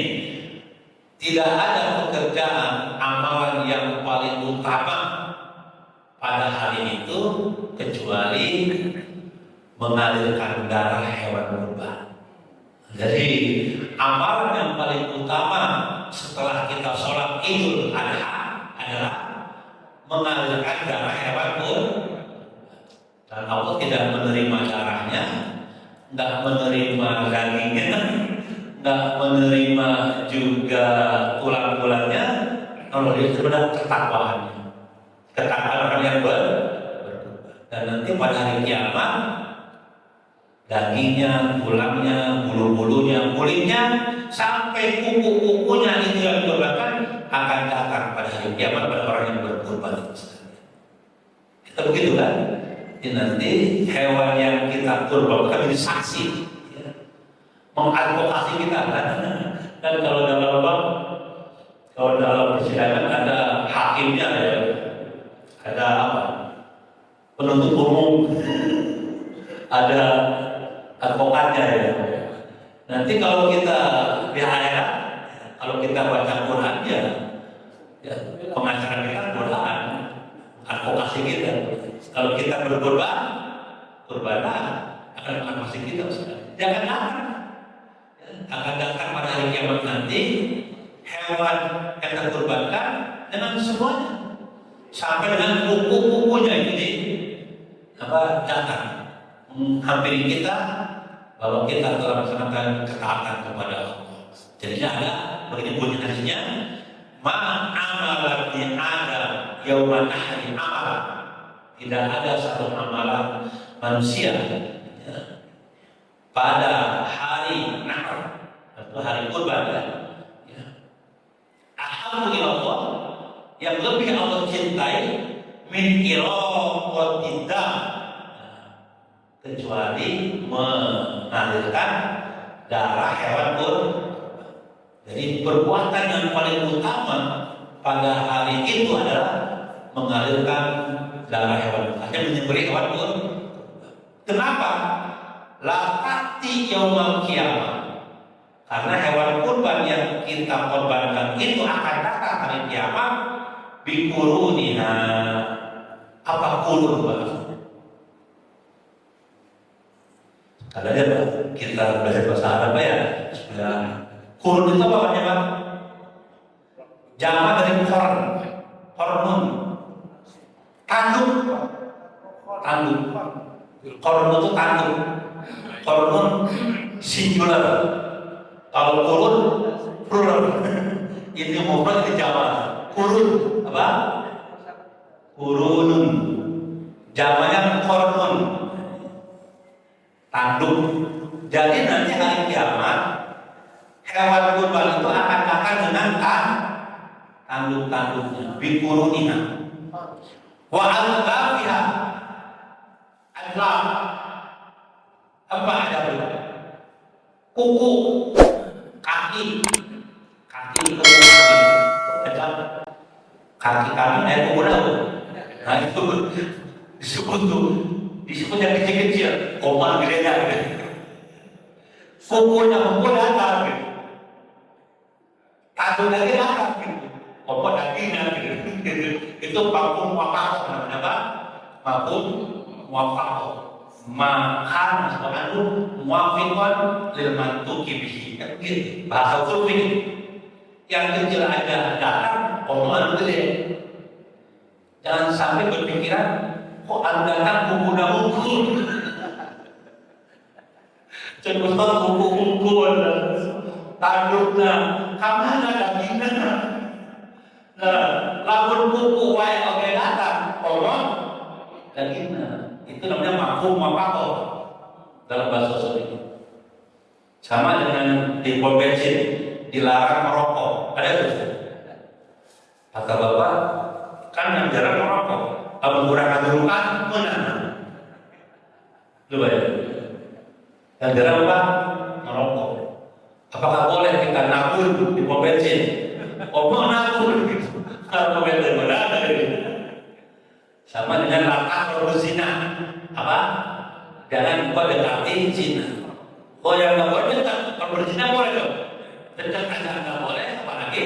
tidak ada pekerjaan amalan yang paling utama pada hari itu kecuali mengalirkan darah hewan kurban. Jadi amalan yang paling utama setelah kita sholat Idul Adha adalah mengalirkan darah hewan kurban. Dan Allah tidak menerima darahnya, tidak menerima dagingnya, nggak menerima juga tulang-tulangnya. Kalau dia sebenarnya ketakwaan orang yang berkurban. Dan nanti pada hari kiamat dagingnya, tulangnya, bulu-bulunya, kulitnya sampai kuku-kukunya itu yang dikorbankan akan datang pada hari kiamat pada orang yang berkurban. Kita begitu kan? Jadi nanti hewan yang kita kurban akan menjadi saksi, mengadvokasi kita kan. Dan kalau dalam persidangan ada hakimnya ya, ada apa? Penuntut umum, ada advokatnya ya. Nanti kalau kita di akhirat, kalau kita baca Quran ya pengacara kita Quran, advokasi kita. Kalau kita berkorban, kurbanlah akan advokasi kita. Jangan akan datang pada hari kiamat nanti hewan yang terkorbankan dengan semuanya sampai dengan kuku-kukunya ini datang menghampiri kita bahwa kita telah melaksanakan ketaatan kepada Allah. Jadi ada begini bunyi hadisnya, ma'amalat di Adam yauman ahli amalan. Tidak ada satu amalan manusia pada hari Nahr atau hari kurban ahabbu ilallah, yang lebih Allah cintai min iraqatidam, kecuali mengalirkan darah hewan pun. Jadi perbuatan yang paling utama pada hari itu adalah mengalirkan darah hewan, hanya menyembelih hewan pun. Kenapa? La ta'ti yaumal qiyamah. Karena hewan kurban yang kita korbankan itu akan datang hari kiamat bikuruniha. Apa kurun, Pak? Katanya kita belajar bahasa Arab ya. Kurun itu apa namanya, Pak? Jamak dari kornun. Tanduk. Kornun itu tanduk. Kornun singular. Kalau kurun plural. Ini mufrad, ini jamak. Kurun apa? Kurunun. Jamaknya kornun. Tanduk. Jadi nanti hari kiamat hewan kurban itu akan makan dengan tanduk-tanduknya, bikuruniha. Wa al-bafiha adalah apa ada kuku, kaki, kuku, kaki kuku daun. Nah itu disebut yang kecil-kecil, koma gedenya. Kukunya datar, tanduk lagi datar, koma dagingnya. Itu mafhum muwafaqah namanya apa? Mafhum muwafaqah. Makan sebenarnya muwafiqan lil mantuqi bihi. Kan gitu. Bahasa usul fikih. Yang kecil aja datang, koma gede. Jangan sampai berpikiran kok datang kuku mungkul. Cenderung kuku mungkul. Tanduknya, kamana dagingnya. Nah, lamun kuku wae oke datang, orang dagingnya. Itu namanya mafhum muwafaqah dalam bahasa usul. Sama dengan di pom bensin dilarang merokok. Ada itu? Kata Bapak, kan yang jarang merokok, menggunakan kerukan mana? Coba ya. Yang jarang apa? Merokok. Apakah boleh kita nabur di pom bensin? Omong nabur gitu. Kalau pom bensin mana? Sama dengan latak berzina. Apa? Jangan kau dekati zina. Oh yang nggak boleh dekat, kalau berzina boleh dong. Dekat aja nggak boleh, apalagi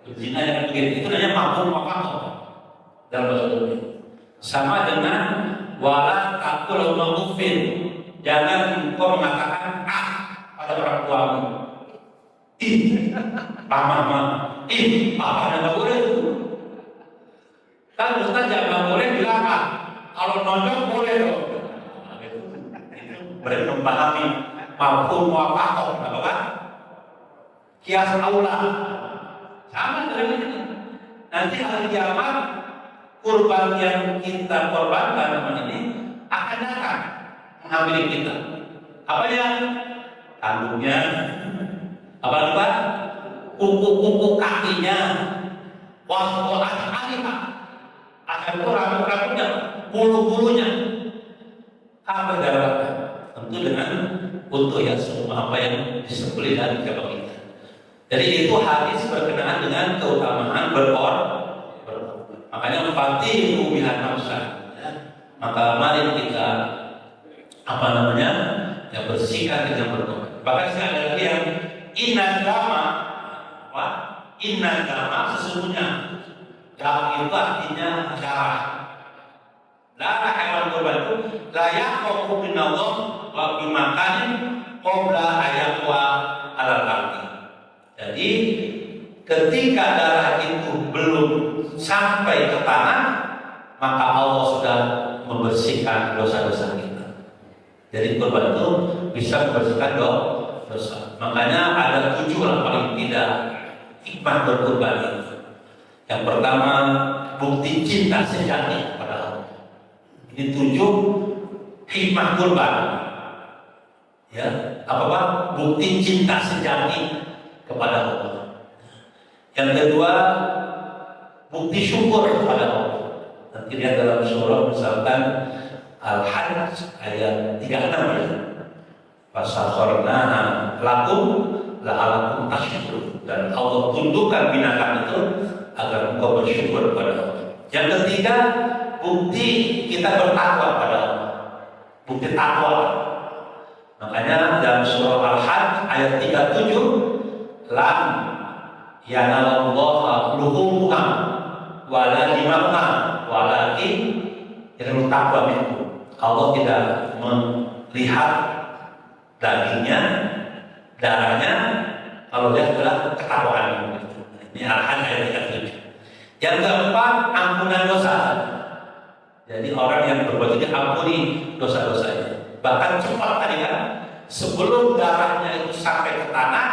berzina yang begitu. Itu namanya mafhum muwafaqah dalam bahasa Arab. Sama dengan wala taqul ma'ufin. Jangan kau mengatakan pada orang tuamu. Mama, apa nggak boleh itu? Kan Ustaz jangan boleh bilang kalau nonjok boleh dong. Mereka memahami mafhum muwafaqah, apa kan? Kias aula. Sama dengan ini. Nanti hari kiamat kurban yang kita korbankan teman ini akan datang menghampiri kita. Apa ya? Tanduknya, apa? Kuku-kuku kakinya, akan itu rambut-rambutnya, bulu-bulunya, apa darahnya? Tentu dengan untuk ya semua apa yang disembelih dari kebab kita. Jadi itu hadis berkenaan dengan keutamaan berkorban. Makanya fatihu biha nafsa. Maka mari kita ya bersihkan dengan berkorban. Bahkan sekali lagi yang inna dama sesungguhnya. Darah itu artinya darah. Darah hewan kurban itu layak hukum minallah wa bimakanin qabla ayaqwa alal ardi. Jadi ketika darah itu belum sampai ke tanah, maka Allah sudah membersihkan dosa-dosa kita. Jadi kurban itu bisa membersihkan dosa. Makanya ada 7 paling tidak hikmah berkurban itu. Yang pertama, bukti cinta sejati kepada Allah. Ini 7 hikmah kurban. Ya, apa? Bukti cinta sejati kepada Allah. Yang kedua, bukti syukur kepada Allah. Nanti lihat dalam surah misalkan Al-Hajj ayat 36 ya. Fasakharna lakum la'alakum tashkurun. Dan Allah tundukkan binatang itu agar engkau bersyukur kepada Allah. Yang ketiga, bukti kita bertakwa pada Allah. Bukti takwa. Makanya dalam surah Al-Hajj ayat 37, lam yanalallahu luhumha wala dimamha walakin yarul taqwa minkum. Allah tidak melihat dagingnya, darahnya, kalau dia adalah ketakwaan. Ini Al-Hajj ayat 37. Yang keempat, ampunan dosa. Jadi orang yang berbuat ini ampuni dosa-dosanya. Bahkan cepat tadi kan, sebelum darahnya itu sampai ke tanah,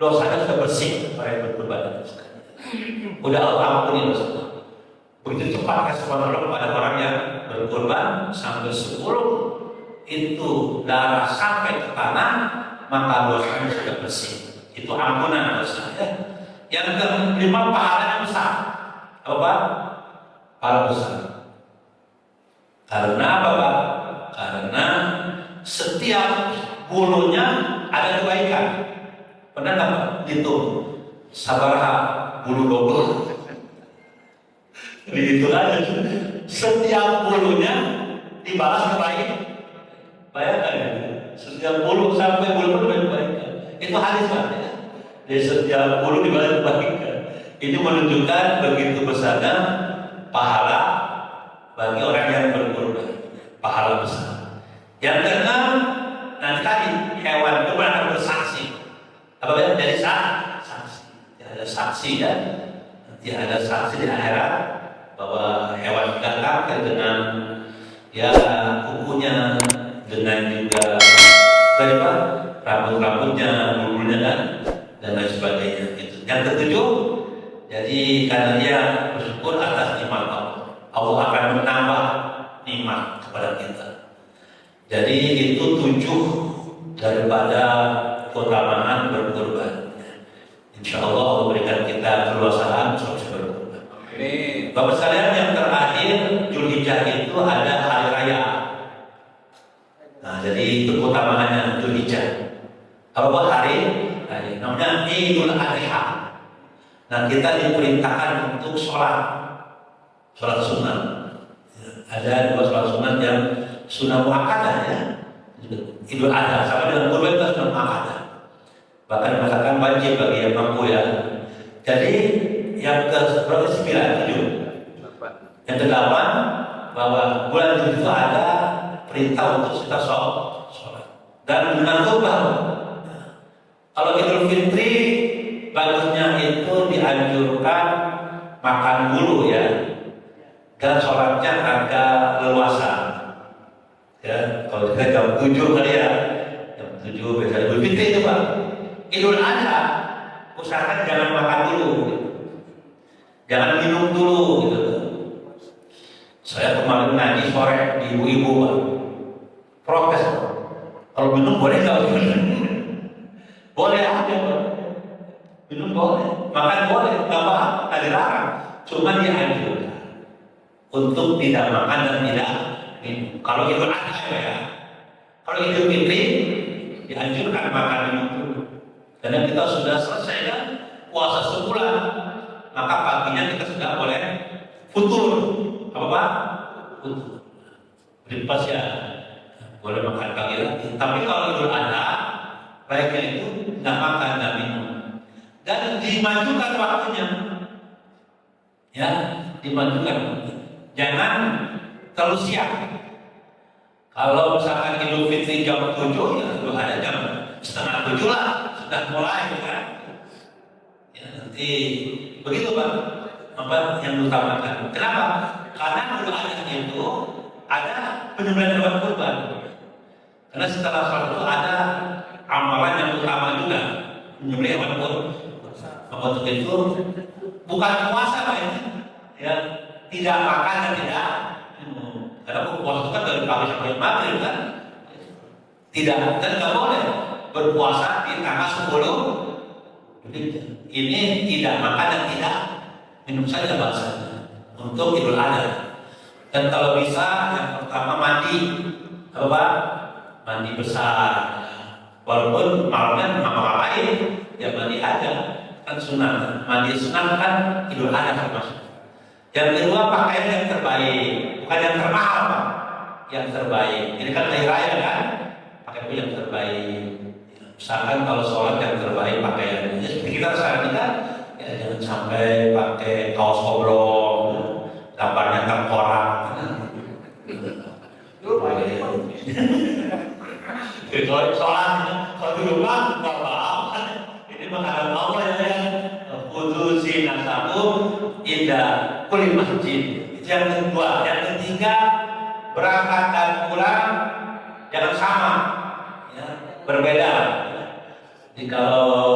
dosanya sudah bersih. Orang yang berkorban dosa, udah Allah ampuni dosa. Begitu cepat kasih orang pada orang yang berkorban, sampai sebelum itu darah sampai ke tanah, maka dosanya sudah bersih. Itu ampunan dosa. Ya. Yang kelima, pahalanya besar. Apa? Pahala besar. Karena apa, Pak? Karena setiap bulunya ada kebaikan. Pernah nggak Pak? Dihitung sabaraha bulu double. Dihitung aja. Setiap bulunya dibalas kebaikan. Bayangkan ya. Setiap bulu sampai bulu kebaikan. Itu hadis Pak. Ya? Dari setiap bulu dibalas kebaikan. Ini menunjukkan begitu besarnya pahala bagi orang yang berkorban, pahala besar. Yang keenam, nanti tadi hewan itu akan bersaksi. Apa ya? Jadi saksi. Ada saksi ya. Nanti ada saksi di akhirat bahwa hewan datang dengan ya kukunya, dengan juga rambut-rambutnya, bulunya dan lain sebagainya. Itu. Yang ketujuh, jadi karena dia bersyukur atas nikmat Allah. Allah akan menambah nikmat kepada kita. Jadi itu 7 daripada keutamaan berkorban. Insya Allah Allah berikan kita keluasaan untuk berkorban. Bapak sekalian, yang terakhir Dzulhijjah itu ada hari raya. Nah, jadi itu keutamaannya Dzulhijjah. Apa hari raya? Namanya Idul Adha. Nah, kita diperintahkan untuk sholat sunnah. Ada 2 sholat sunnah yang sunnah muakkadah ya. Idul Adha sama dengan kurban itu sunnah muakkadah. Bahkan dikatakan wajib bagi yang mampu ya. Jadi yang ke-9, 7. Yang ke-8 bahwa bulan itu ada perintah untuk kita sholat. Dan dengan khutbah. Kalau Idul Fitri bagusnya itu dianjurkan makan dulu ya. Dan sholatnya agak leluasa. Ya, kalau kita jam 7 kali ya, jam 7 biasa Idul Fitri itu Pak. Idul Adha, usahakan jangan makan dulu, gitu. Jangan minum dulu, gitu. Saya kemarin ngaji sore di ibu-ibu Pak, protes Pak. Kalau minum boleh nggak? Boleh aja Pak. Minum boleh, makan boleh, nggak apa-apa, ada dilarang. Cuma dianjurkan untuk tidak makan dan tidak minum. Kalau Idul Adha ya. Kalau Idul Fitri dianjurkan makan minum dulu. Karena kita sudah selesai kan puasa sebulan, maka paginya kita sudah boleh futur. Apa Pak? Futur. Breakfast ya. Boleh makan pagi lagi. Tapi kalau Idul Adha baiknya itu tidak makan dan minum. Dan dimajukan waktunya. Ya, dimajukan. Jangan terlalu siang. Kalau misalkan Idul Fitri jam 7, ya sudah ada jam setengah 7 lah, sudah mulai kan. Ya, nanti begitu Pak. Apa yang diutamakan? Kenapa? Karena Idul Adha itu ada penyembelihan hewan kurban. Karena setelah sholat itu ada amalan yang utama juga, menyembelih hewan kurban. Maka untuk itu bukan puasa Pak ini. Ya, tidak makan dan tidak minum. Karena puasa itu kan dari pagi sampai maghrib kan. Tidak, dan nggak boleh berpuasa di tanggal 10. Jadi ini tidak makan dan tidak minum saja bahasanya untuk Idul Adha. Dan kalau bisa yang pertama mandi, apa? mandi besar. Walaupun malamnya nggak ngapain, ya mandi aja, kan sunat. Mandi sunat kan Idul Adha termasuk. Yang kedua, pakaian yang terbaik, bukan yang termahal, Pak. Yang terbaik. Ini kan hari raya kan, pakai baju yang terbaik. Misalkan kalau sholat yang terbaik pakaiannya, seperti kita sekarang ini kan, ya jangan sampai pakai kaos oblong, gambarnya tengkorak. Kalau sholat, kalau di rumah nggak apa-apa. Ini menghadap Allah ya. Kudusin nasabu indah kulit masjid. Itu yang kedua. Yang ketiga, berangkat dan pulang jangan sama, ya, berbeda. Jadi kalau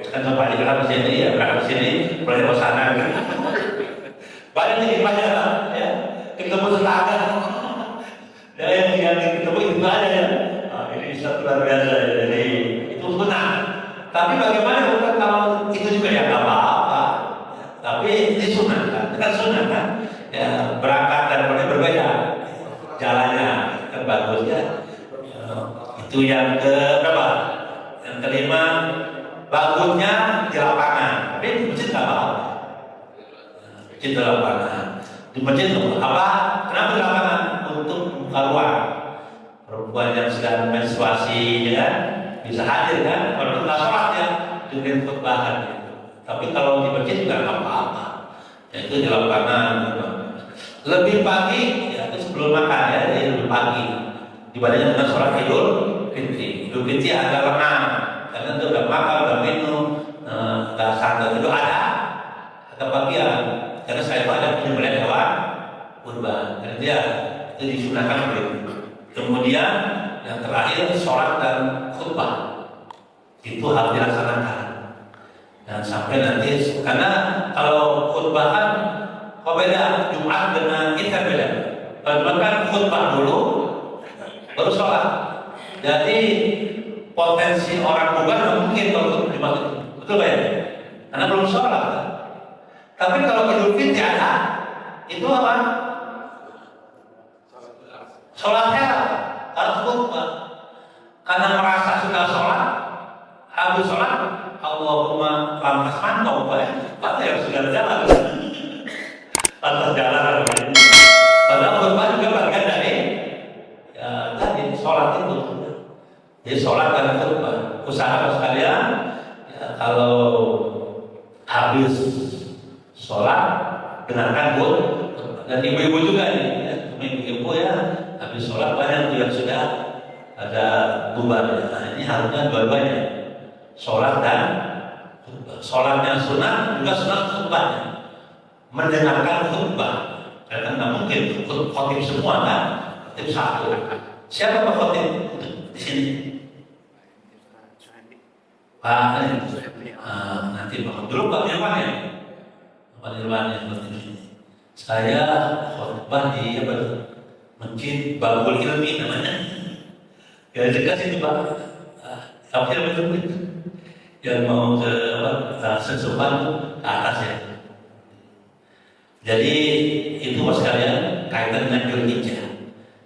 kan Pak di dalam sini ya berangkat sini, boleh ke sana. Banyak nih banyak ya. Ketemu tetangga. Dan yang ketemu itu ada ya. Ini satu luar biasa ya. Jadi itu sunnah. Tapi bagaimana bukan kalau itu juga ya nggak apa-apa. Tapi ini sunnah kan, itu kan sunnah kan. Ya berangkat dan boleh berbeda jalannya kan bagusnya. Itu yang ke berapa? Yang kelima, bagusnya di lapangan. Tapi di masjid nggak apa-apa. Masjid di lapangan. Di masjid apa? Kenapa di lapangan? Untuk membuka ruang. Perempuan yang sedang menstruasi, ya kan, bisa hadir kan, walaupun nggak sholat ya, dengan khutbahan gitu. Tapi kalau di masjid juga nggak apa-apa, ya, itu di lapangan. Lebih pagi, ya itu sebelum makan ya, jadi lebih pagi dibandingkan dengan sholat Idul Fitri. Idul Fitri agak lengang, karena itu udah makan, udah minum, nggak santai. Itu ada bagian, karena saya itu ada penyembelihan hewan kurban, dan dia itu disunahkan oleh. Kemudian yang terakhir sholat dan khutbah itu harus dilaksanakan. Dan sampai nanti, karena kalau khutbah kan kok beda, Jumat dengan Id kan beda. Kalau Jumat kan khutbah dulu, baru sholat. Jadi potensi orang bukan nggak mungkin kalau Jumat itu, betul ya? Karena belum sholat. Tapi kalau Idul Fitri ada, itu apa? Sholatnya harus khutbah. Karena merasa sudah sholat, habis sholat, Allahumma lantas mantau, Pak yang sudah jalan, lantas jalan. Padahal khutbah juga bagian dari ya, tadi sholat itu. Jadi sholat dan khutbah. Usaha sekalian, ya, kalau habis sholat dengarkan khutbah. Dan ibu-ibu juga nih, ya, ibu-ibu ya. Habis sholat banyak tuh yang sudah ada bubar. Nah, ini harusnya dua-duanya, sholat dan khutbah. Sholatnya sunat, juga sunat khutbahnya. Mendengarkan khutbah, karena nggak mungkin khotib semua kan, khotib satu. Siapa Pak khotib di sini? Pak, nanti Pak dulu Pak Irwan ya, Pak Irwan yang khotib di sini. Saya khutbah di apa? Masjid Babul Ilmi namanya. Ya dekat situ Pak. Apa betul yang mau ke apa? Sesuatu ke atas ya. Jadi itu Mas sekalian kaitan dengan Dzulhijjah.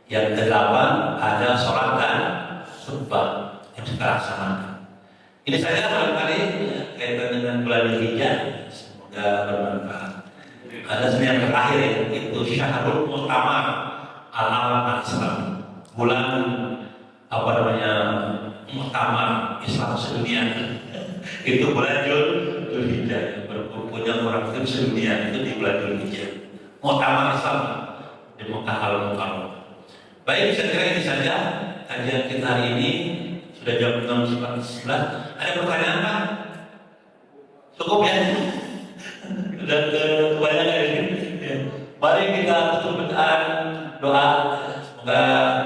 Yang ke-8 ada sholat dan khutbah yang kita laksanakan. Ini saja barangkali ya, kaitan dengan bulan Dzulhijjah. Semoga bermanfaat. Ada yang terakhir ya, itu Syahrul Mu'tamar Al-Alam Islam, bulan apa namanya Muktamar Islam sedunia. Itu bulan Dzulhijjah, berkumpulnya orang Muslim sedunia itu di bulan Dzulhijjah. Muktamar Islam di Mekah Al-Mukarramah. Baik, saya kira ini saja kajian kita hari ini. Sudah jam 6.11. Ada pertanyaan Pak? Cukup ya? Sudah kebanyakan ini. Mari kita tutup bacaan doa. Semoga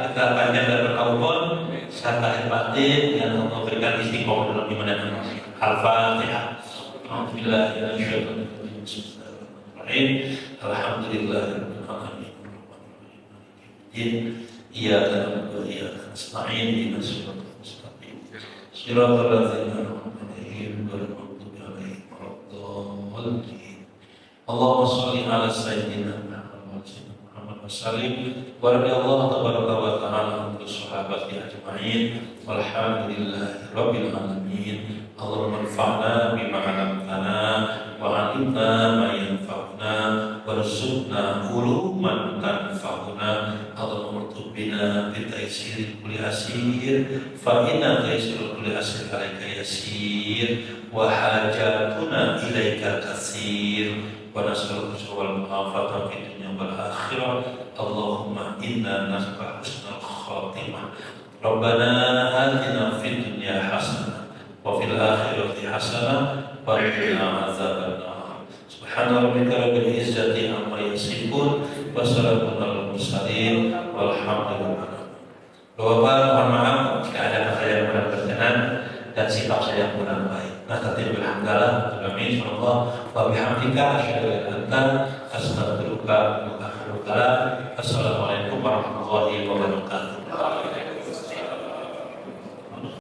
kita panjang dan berkabul serta batin yang memberikan istiqomah dalam iman dan amal. Al-Fatihah. Alhamdulillahirabbil alamin. Iyyaka na'budu wa iyyaka nasta'in. Ihdinas siratal mustaqim. Shiratal ladzina an'amta 'alaihim ghairil maghdubi 'alaihim waladdallin. Allahumma shalli 'ala sayyidina Muhammad المرسلين ورضي الله تبارك وتعالى عن الصحابة أجمعين والحمد لله رب العالمين. اللهم انفعنا بما علمتنا وعلمنا ما ينفعنا وارزقنا علوما تنفعنا. اللهم ارزق بنا بتيسير كل عسير فإن تيسير كل عسير عليك يسير وحاجاتنا إليك كثير ونسألك الخير والعافية في الدنيا والآخرة. اللهم إنا نسألك حسن الخاتمة. ربنا آتنا في الدنيا حسنة وفي الآخرة حسنة وقنا عذاب النار. سبحان ربك رب العزة عما يصفون وسلام على المرسلين والحمد لله. Bapak, mohon maaf jika ada kata yang kurang berkenan dan sikap saya yang kurang baik. Nastaghfirullah walhamdulillah amin insyaallah wa bihamdika asyhadu an la ilaha illa anta astaghfiruka wa atubu ilaik. Assalamualaikum warahmatullahi wabarakatuh.